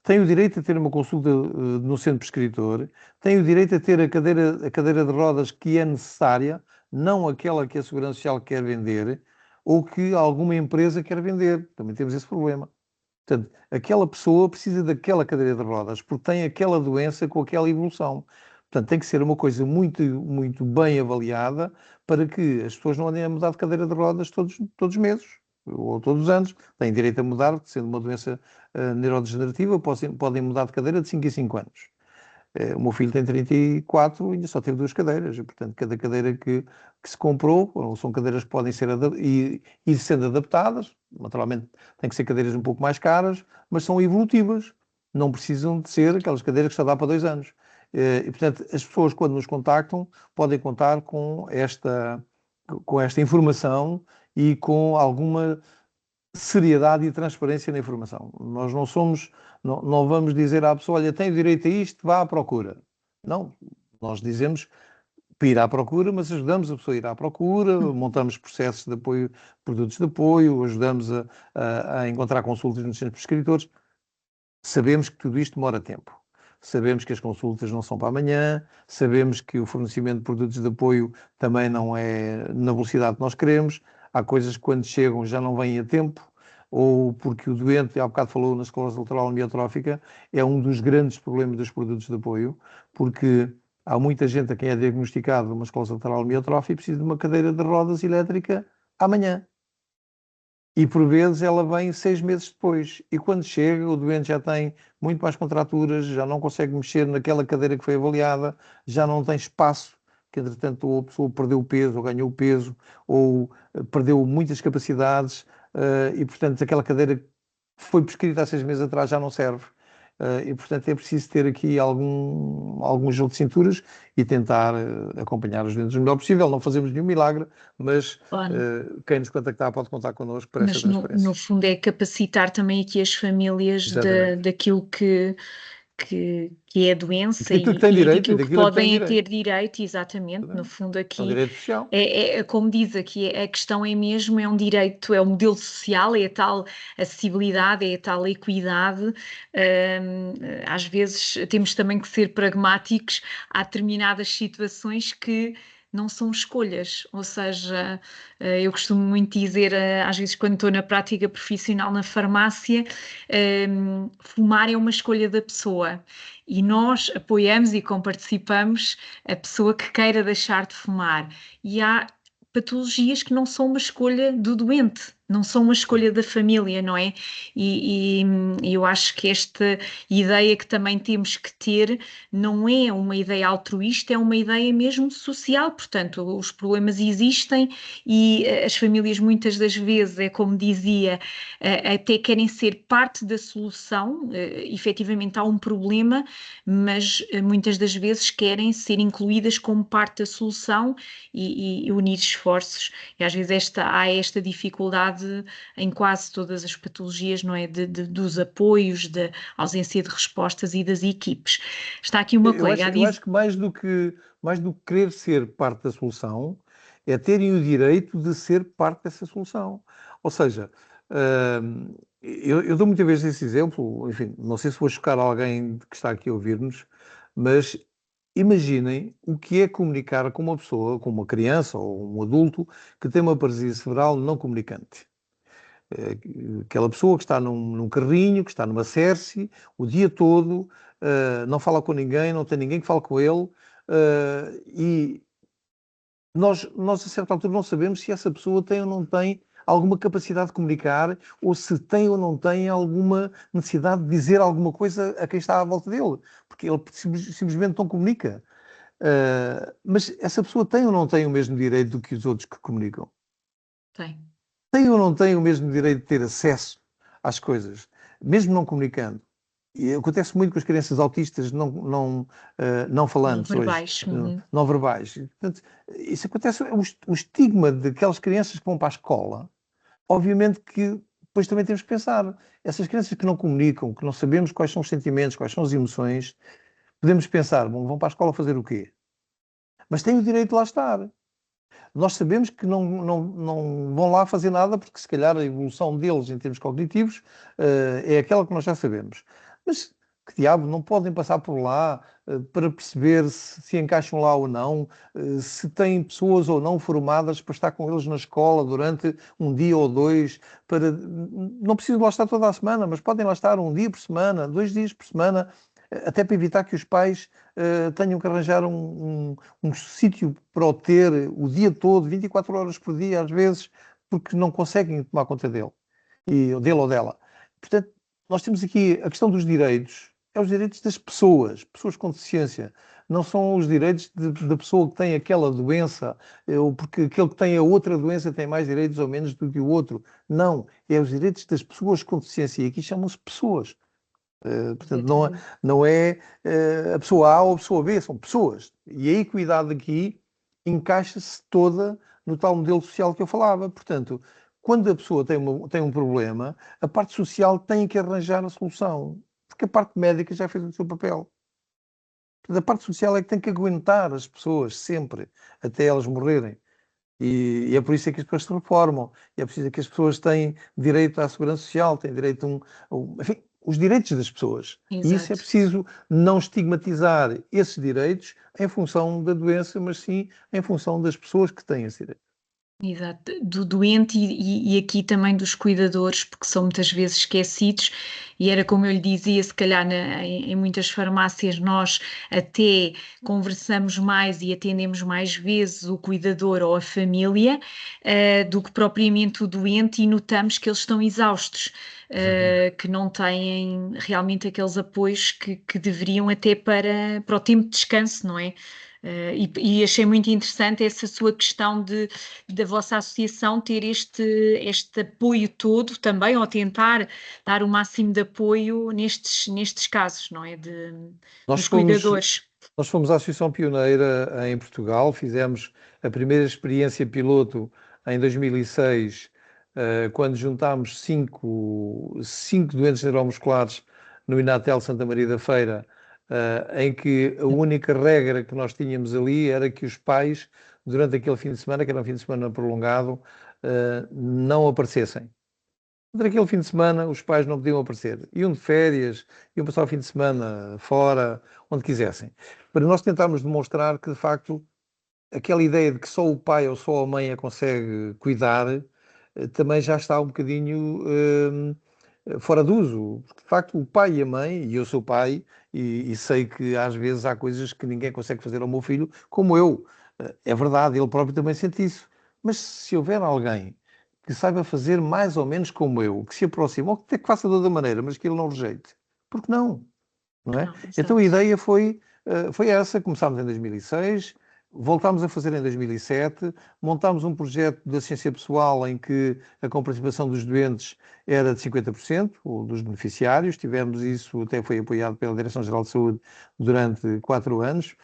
têm o direito a ter uma consulta no centro prescritor, têm o direito a ter a cadeira de rodas que é necessária, não aquela que a Segurança Social quer vender ou que alguma empresa quer vender. Também temos esse problema. Portanto, aquela pessoa precisa daquela cadeira de rodas porque tem aquela doença com aquela evolução. Portanto, tem que ser uma coisa muito, muito bem avaliada para que as pessoas não andem a mudar de cadeira de rodas todos os meses ou todos os anos. Têm direito a mudar, sendo uma doença neurodegenerativa, podem mudar de cadeira de 5 em 5 anos. O meu filho tem 34 e ainda só teve 2 cadeiras. E, portanto, cada cadeira que se comprou, são cadeiras que podem ir sendo adaptadas. Naturalmente, têm que ser cadeiras um pouco mais caras, mas são evolutivas. Não precisam de ser aquelas cadeiras que só dá para 2 anos. E, portanto, as pessoas, quando nos contactam, podem contar com esta informação e com alguma seriedade e transparência na informação. Nós não vamos dizer à pessoa, olha, tem direito a isto, vá à procura. Não, nós dizemos para ir à procura, mas ajudamos a pessoa a ir à procura, montamos processos de apoio, produtos de apoio, ajudamos a encontrar consultas nos centros prescritores. Sabemos que tudo isto demora tempo. Sabemos que as consultas não são para amanhã, sabemos que o fornecimento de produtos de apoio também não é na velocidade que nós queremos. Há coisas que quando chegam já não vêm a tempo, ou porque o doente, há bocado falou na esclerose lateral amiotrófica, é um dos grandes problemas dos produtos de apoio, porque há muita gente a quem é diagnosticado uma esclerose lateral amiotrófica e precisa de uma cadeira de rodas elétrica amanhã. E por vezes ela vem 6 meses depois. E quando chega, o doente já tem muito mais contraturas, já não consegue mexer naquela cadeira que foi avaliada, já não tem espaço, que entretanto a pessoa perdeu peso ou ganhou peso, ou perdeu muitas capacidades, e portanto aquela cadeira que foi prescrita há 6 meses atrás já não serve. E portanto é preciso ter aqui algum jogo de cinturas e tentar acompanhar os doentes o melhor possível. Não fazemos nenhum milagre, mas Claro. quem nos contactar pode contar connosco para essa Mas no transparência. fundo é capacitar também aqui as famílias Exatamente. daquilo que é a doença Daquilo que tem direito e daquilo que daquilo a que tem podem ter direito. direito, exatamente. No Exatamente. fundo É um aqui direito social. como diz aqui, a questão é mesmo, é um direito, é um modelo social, é a tal acessibilidade, é a tal equidade. Às vezes temos também que ser pragmáticos, há determinadas situações que não são escolhas, ou seja, eu costumo muito dizer, às vezes quando estou na prática profissional na farmácia, fumar é uma escolha da pessoa e nós apoiamos e comparticipamos a pessoa que queira deixar de fumar. E há patologias que não são uma escolha do doente, não são uma escolha da família, não é? E eu acho que esta ideia que também temos que ter não é uma ideia altruísta, é uma ideia mesmo social. Portanto, os problemas existem e as famílias muitas das vezes, é como dizia, até querem ser parte da solução. Efetivamente há um problema, mas muitas das vezes querem ser incluídas como parte da solução e unir esforços. E às vezes há esta dificuldade em quase todas as patologias, não é? Dos apoios, da ausência de respostas e das equipes. Está aqui uma colega a Eu acho que mais do que querer ser parte da solução, é terem o direito de ser parte dessa solução. Ou seja, eu dou muitas vezes esse exemplo, enfim, não sei se vou chocar alguém que está aqui a ouvir-nos, mas imaginem o que é comunicar com uma pessoa, com uma criança ou um adulto que tem uma paralisia cerebral não comunicante. Aquela pessoa que está num carrinho, que está numa Cerce, o dia todo, não fala com ninguém, não tem ninguém que fale com ele, e nós a certa altura não sabemos se essa pessoa tem ou não tem alguma capacidade de comunicar, ou se tem ou não tem alguma necessidade de dizer alguma coisa a quem está à volta dele, porque ele simplesmente não comunica. Mas essa pessoa tem ou não tem o mesmo direito do que os outros que comunicam? Tem. Tem ou não tem o mesmo direito de ter acesso às coisas, mesmo não comunicando? E acontece muito com as crianças autistas não falantes hoje, Verbais. não verbais. Portanto, isso acontece, o estigma daquelas crianças que vão para a escola, obviamente que depois também temos que pensar, essas crianças que não comunicam, que não sabemos quais são os sentimentos, quais são as emoções, podemos pensar, bom, vão para a escola fazer o quê? Mas têm o direito de lá estar. Nós sabemos que não vão lá fazer nada, porque se calhar a evolução deles em termos cognitivos é aquela que nós já sabemos. Mas que diabo, não podem passar por lá para perceber se encaixam lá ou não, se têm pessoas ou não formadas para estar com eles na escola durante um dia ou dois, não precisam lá estar toda a semana, mas podem lá estar um dia por semana, 2 dias por semana, até para evitar que os pais tenham que arranjar um sítio para o ter o dia todo, 24 horas por dia, às vezes, porque não conseguem tomar conta dele, dele ou dela. Portanto, nós temos aqui a questão dos direitos, é os direitos das pessoas, pessoas com deficiência. Não são os direitos da pessoa que tem aquela doença, ou porque aquele que tem a outra doença tem mais direitos ou menos do que o outro. Não, é os direitos das pessoas com deficiência. E aqui chamam-se pessoas. Portanto, não é a pessoa A ou a pessoa B, são pessoas. E a equidade aqui encaixa-se toda no tal modelo social que eu falava. Portanto, quando a pessoa tem um problema, a parte social tem que arranjar a solução, porque a parte médica já fez o seu papel. Portanto, a parte social é que tem que aguentar as pessoas sempre, até elas morrerem. E é por isso é que as pessoas se reformam, e é por isso que as pessoas têm direito à segurança social, têm direito enfim, os direitos das pessoas. Exato. E isso é preciso não estigmatizar esses direitos em função da doença, mas sim em função das pessoas que têm esse direito. Exato, do doente e aqui também dos cuidadores, porque são muitas vezes esquecidos, e era como eu lhe dizia, se calhar em muitas farmácias nós até conversamos mais e atendemos mais vezes o cuidador ou a família, do que propriamente o doente, e notamos que eles estão exaustos, que não têm realmente aqueles apoios que deveriam até para o tempo de descanso, não é? E achei muito interessante essa sua questão da vossa associação ter este apoio todo também, ou tentar dar o máximo de apoio nestes casos, não é? Nós Dos fomos, cuidadores. nós fomos a Associação Pioneira em Portugal, fizemos a primeira experiência piloto em 2006, quando juntámos cinco doentes neuromusculares no Inatel Santa Maria da Feira, em que a única regra que nós tínhamos ali era que os pais, durante aquele fim de semana, que era um fim de semana prolongado, não aparecessem. Durante aquele fim de semana, os pais não podiam aparecer. Iam de férias, iam passar o fim de semana fora, onde quisessem. Para nós tentarmos demonstrar que, de facto, aquela ideia de que só o pai ou só a mãe a consegue cuidar, também já está um bocadinho fora de uso. Porque, de facto, o pai e a mãe, e eu sou pai, e sei que às vezes há coisas que ninguém consegue fazer ao meu filho, como eu. É verdade, ele próprio também sente isso. Mas se houver alguém que saiba fazer mais ou menos como eu, que se aproxime, ou que até que faça de outra maneira, mas que ele não rejeite, porque não? Não é? Não, Então a exato. ideia foi essa. Começámos em 2006, voltámos a fazer em 2007, montámos um projeto de assistência pessoal em que a comparticipação dos doentes era de 50%, ou dos beneficiários. Tivemos isso, até foi apoiado pela Direção-Geral de Saúde durante 4 anos,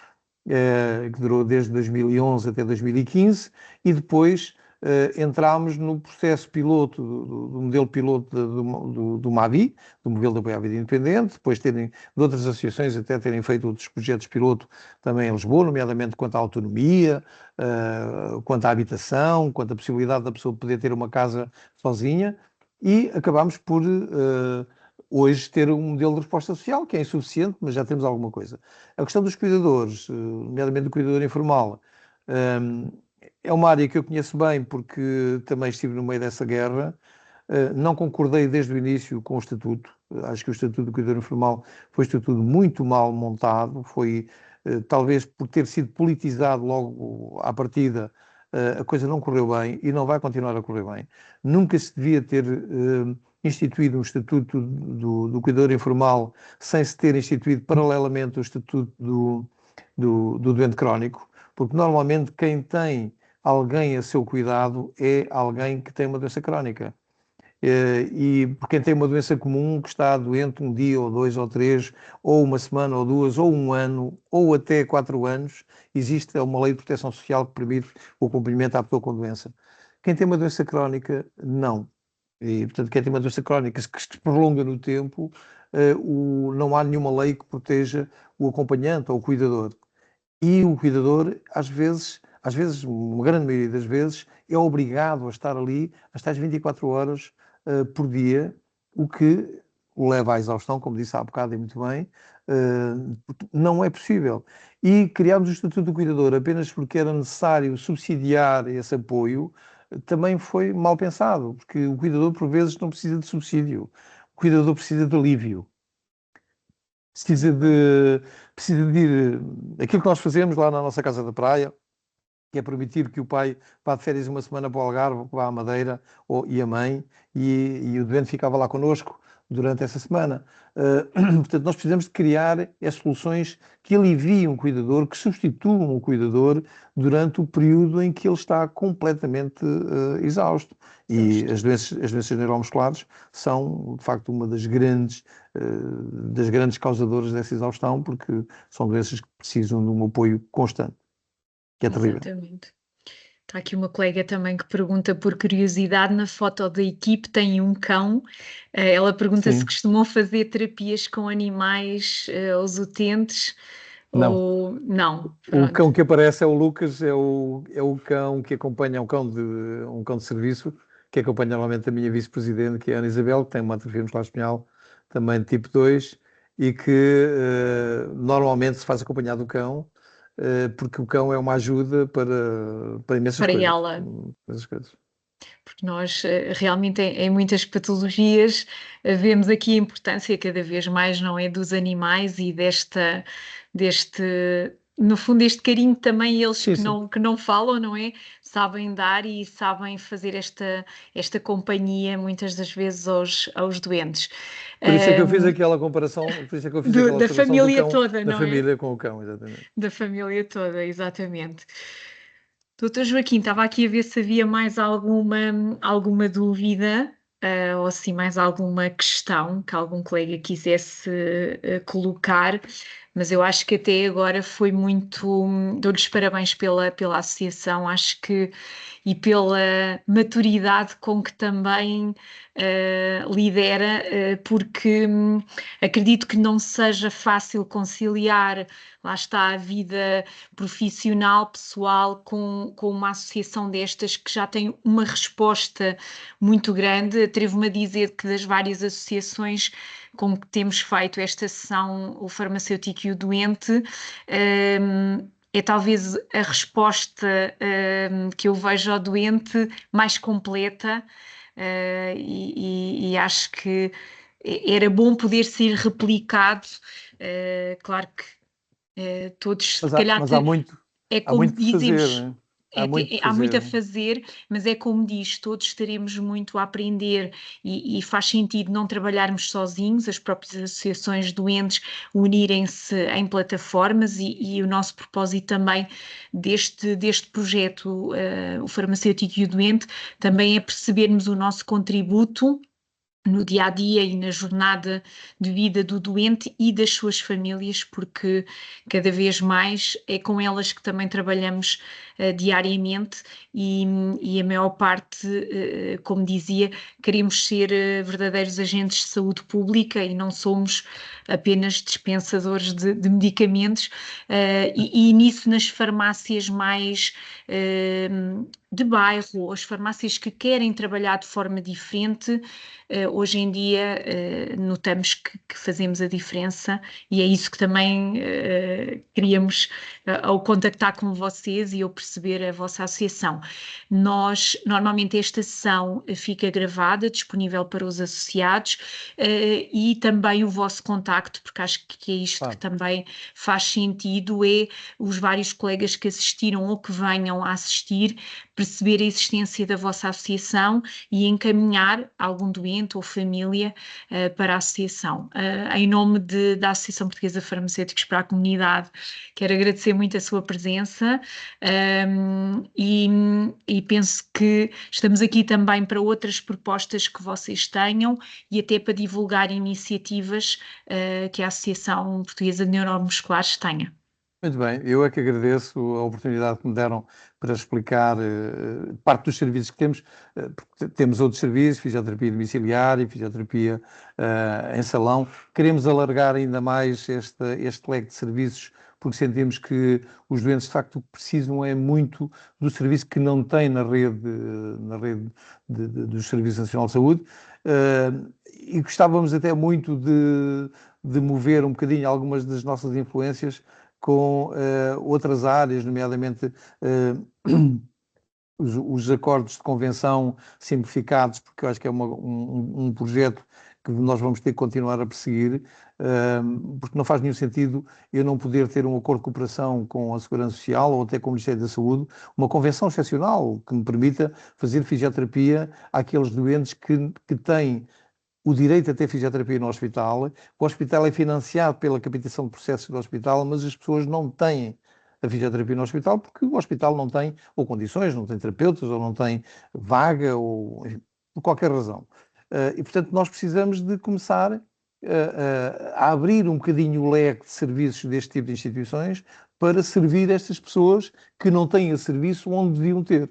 que durou desde 2011 até 2015, e depois entramos no processo piloto, do modelo piloto do MAVI, do Modelo de Apoio à Vida Independente, depois de outras associações até terem feito outros projetos piloto também em Lisboa, nomeadamente quanto à autonomia, quanto à habitação, quanto à possibilidade da pessoa poder ter uma casa sozinha, e acabámos por hoje ter um modelo de resposta social que é insuficiente, mas já temos alguma coisa. A questão dos cuidadores, nomeadamente do cuidador informal, é uma área que eu conheço bem porque também estive no meio dessa guerra. Não concordei desde o início com o Estatuto. Acho que o Estatuto do Cuidador Informal foi um estatuto muito mal montado, foi talvez por ter sido politizado logo à partida, a coisa não correu bem e não vai continuar a correr bem. Nunca se devia ter instituído um Estatuto do Cuidador Informal sem se ter instituído paralelamente o Estatuto do Doente Crónico, porque normalmente quem tem alguém a seu cuidado é alguém que tem uma doença crónica. E por quem tem uma doença comum, que está doente um dia, ou 2, ou 3, ou uma semana, ou 2, ou um ano, ou até 4 anos, existe uma lei de proteção social que permite o acompanhamento à pessoa com doença. Quem tem uma doença crónica, não. E, portanto, quem tem uma doença crónica que se prolonga no tempo, não há nenhuma lei que proteja o acompanhante ou o cuidador. E o cuidador, às vezes, uma grande maioria das vezes, é obrigado a estar ali às tais 24 horas por dia, o que o leva à exaustão, como disse há bocado e muito bem, não é possível. E criámos o Estatuto do Cuidador apenas porque era necessário subsidiar esse apoio, também foi mal pensado, porque o cuidador, por vezes, não precisa de subsídio. O cuidador precisa de alívio. precisa de ir, aquilo que nós fazemos lá na nossa casa da praia, que é permitir que o pai vá de férias uma semana para o Algarve, vá à Madeira, e a mãe, e o doente ficava lá connosco durante essa semana. Portanto, nós precisamos de criar as soluções que aliviem o cuidador, que substituam o cuidador durante o período em que ele está completamente exausto. E as doenças neuromusculares são, de facto, uma das grandes causadoras dessa exaustão, porque são doenças que precisam de um apoio constante, que é terrível. Exatamente. Está aqui uma colega também que pergunta por curiosidade, na foto da equipe tem um cão. Ela pergunta se Sim. costumam fazer terapias com animais aos utentes Não. ou não. O Pronto. cão que aparece é o Lucas, é o cão que acompanha, um cão de serviço, que acompanha normalmente a minha vice-presidente, que é a Ana Isabel, que tem uma atrofia muscular espinhal, também de tipo 2, e que normalmente se faz acompanhado do cão, porque o cão é uma ajuda para imensas Para coisas. ela. Imensas coisas. Porque nós realmente em muitas patologias vemos aqui a importância cada vez mais, não é, dos animais e deste, no fundo, este carinho também eles Sim, sim. que não falam, não é? Sabem dar e sabem fazer esta companhia muitas das vezes aos doentes. Por isso é que eu fiz aquela comparação, por isso é que eu fiz aquela Da observação do família cão, toda, da não é? família com o cão, exatamente. Da família toda, exatamente. Doutor Joaquim, estava aqui a ver se havia mais alguma dúvida, ou se mais alguma questão que algum colega quisesse colocar, mas eu acho que até agora foi muito. Dou-lhes parabéns pela associação, acho que e pela maturidade com que também lidera, porque acredito que não seja fácil conciliar, lá está, a vida profissional, pessoal, com uma associação destas que já tem uma resposta muito grande. Atrevo-me a dizer que das várias associações com que temos feito esta sessão, o farmacêutico e o doente, é talvez a resposta que eu vejo ao doente mais completa, e acho que era bom poder ser replicado. Claro que todos, se calhar, Mas há muito, é há como muito por fazer, dizemos. né? Há muito por Há muito a fazer. fazer, mas é como diz, todos teremos muito a aprender e faz sentido não trabalharmos sozinhos, as próprias associações de doentes unirem-se em plataformas e o nosso propósito também deste projeto, o farmacêutico e o doente, também é percebermos o nosso contributo no dia a dia e na jornada de vida do doente e das suas famílias, porque cada vez mais é com elas que também trabalhamos diariamente e a maior parte, como dizia, queremos ser verdadeiros agentes de saúde pública e não somos apenas dispensadores de medicamentos, e nisso nas farmácias mais de bairro, as farmácias que querem trabalhar de forma diferente, hoje em dia notamos que fazemos a diferença e é isso que também queríamos ao contactar com vocês e ao perceber a vossa associação. Normalmente esta sessão fica gravada, disponível para os associados, e também o vosso contacto, porque acho que é isto que também faz sentido, é os vários colegas que assistiram ou que venham a assistir, perceber a existência da vossa associação e encaminhar algum doente ou família para a associação. Em nome da Associação Portuguesa de Farmacêuticos para a Comunidade, quero agradecer muito a sua presença, e penso que estamos aqui também para outras propostas que vocês tenham e até para divulgar iniciativas que a Associação Portuguesa de Neuromusculares tenha. Muito bem, eu é que agradeço a oportunidade que me deram para explicar parte dos serviços que temos, porque temos outros serviços, fisioterapia domiciliária, fisioterapia em salão. Queremos alargar ainda mais este leque de serviços, porque sentimos que os doentes de facto precisam muito do serviço que não têm na rede dos Serviços Nacional de Saúde, e gostávamos até muito de mover um bocadinho algumas das nossas influências com outras áreas, nomeadamente os acordos de convenção simplificados, porque eu acho que é um projeto que nós vamos ter que continuar a perseguir, porque não faz nenhum sentido eu não poder ter um acordo de cooperação com a Segurança Social ou até com o Ministério da Saúde, uma convenção excepcional que me permita fazer fisioterapia àqueles doentes que têm o direito a ter fisioterapia no hospital. O hospital é financiado pela captação de processos do hospital, mas as pessoas não têm a fisioterapia no hospital porque o hospital não tem ou condições, não tem terapeutas, ou não tem vaga, ou enfim, por qualquer razão. E, portanto, nós precisamos de começar a abrir um bocadinho o leque de serviços deste tipo de instituições para servir estas pessoas que não têm esse serviço onde deviam ter.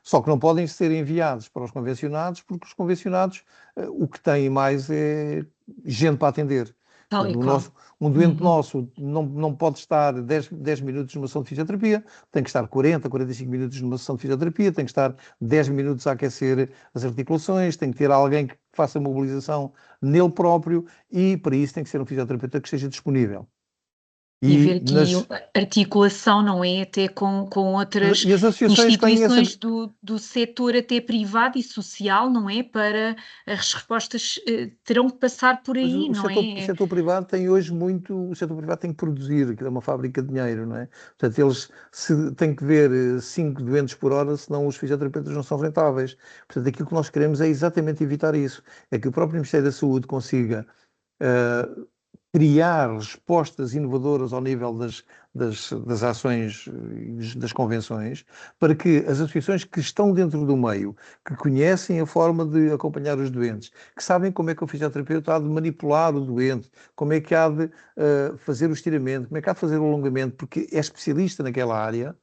Só que não podem ser enviados para os convencionados, porque os convencionados o que têm mais é gente para atender. Tal e Portanto, qual. um doente nosso não pode estar 10 minutos numa sessão de fisioterapia, tem que estar 40, 45 minutos numa sessão de fisioterapia, tem que estar 10 minutos a aquecer as articulações, tem que ter alguém que faça mobilização nele próprio e para isso tem que ser um fisioterapeuta que esteja disponível. E haver aqui articulação, não é? Até com outras E as associações têm instituições do setor até privado e social, não é? Para as respostas terão que passar por aí, não é? O setor privado tem hoje muito, o setor privado tem que produzir, que é uma fábrica de dinheiro, não é? Portanto, eles têm que ver 5 doentes por hora, senão os fisioterapeutas não são rentáveis. Portanto, aquilo que nós queremos é exatamente evitar isso, é que o próprio Ministério da Saúde consiga criar respostas inovadoras ao nível das ações e das convenções, para que as associações que estão dentro do meio, que conhecem a forma de acompanhar os doentes, que sabem como é que o fisioterapeuta há de manipular o doente, como é que há de fazer o estiramento, como é que há de fazer o alongamento, porque é especialista naquela área,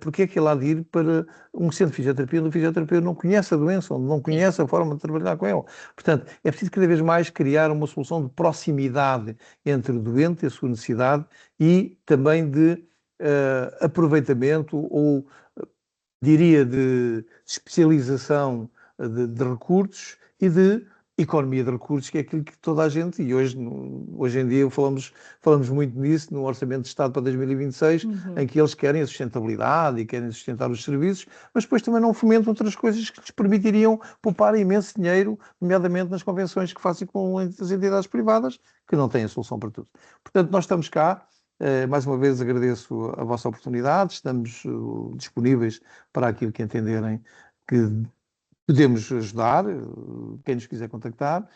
porque é que ele há de ir para um centro de fisioterapia onde o fisioterapeuta não conhece a doença, onde não conhece a forma de trabalhar com ela. Portanto, é preciso cada vez mais criar uma solução de proximidade entre o doente e a sua necessidade e também de aproveitamento ou, diria, de especialização de recursos e de economia de recursos, que é aquilo que toda a gente, e hoje em dia falamos muito nisso no Orçamento de Estado para 2026, em que eles querem a sustentabilidade e querem sustentar os serviços, mas depois também não fomentam outras coisas que lhes permitiriam poupar imenso dinheiro, nomeadamente nas convenções que fazem com as entidades privadas, que não têm a solução para tudo. Portanto, nós estamos cá. Mais uma vez agradeço a vossa oportunidade, estamos disponíveis para aquilo que entenderem que podemos ajudar, quem nos quiser contactar,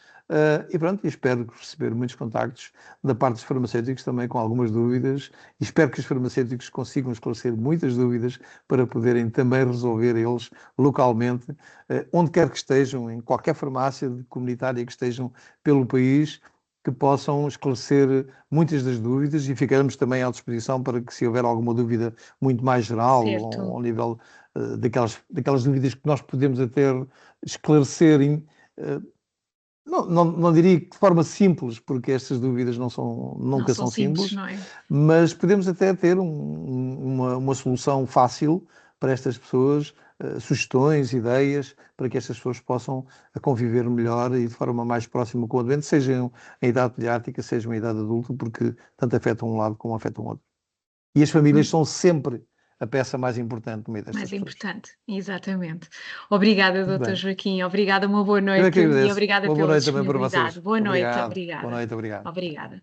e pronto, espero receber muitos contactos da parte dos farmacêuticos também com algumas dúvidas, e espero que os farmacêuticos consigam esclarecer muitas dúvidas para poderem também resolver eles localmente, onde quer que estejam, em qualquer farmácia comunitária que estejam pelo país, que possam esclarecer muitas das dúvidas e ficarmos também à disposição para que, se houver alguma dúvida muito mais geral, ao nível daquelas dúvidas que nós podemos até esclarecer, não diria que de forma simples, porque estas dúvidas nunca são simples, não é? Mas podemos até ter uma solução fácil para estas pessoas, sugestões, ideias, para que estas pessoas possam conviver melhor e de forma mais próxima com o doente, seja em idade pediátrica, seja em idade adulta, porque tanto afetam um lado como afetam o outro. E as famílias são sempre a peça mais importante no meio destas pessoas. Mais importante, exatamente. Obrigada, Dr. Joaquim. Obrigada, uma boa noite Eu é que agradeço. e obrigada uma boa pela noite também para vocês. disponibilidade. Boa noite, Obrigado. obrigada. Boa noite, obrigado. Obrigada.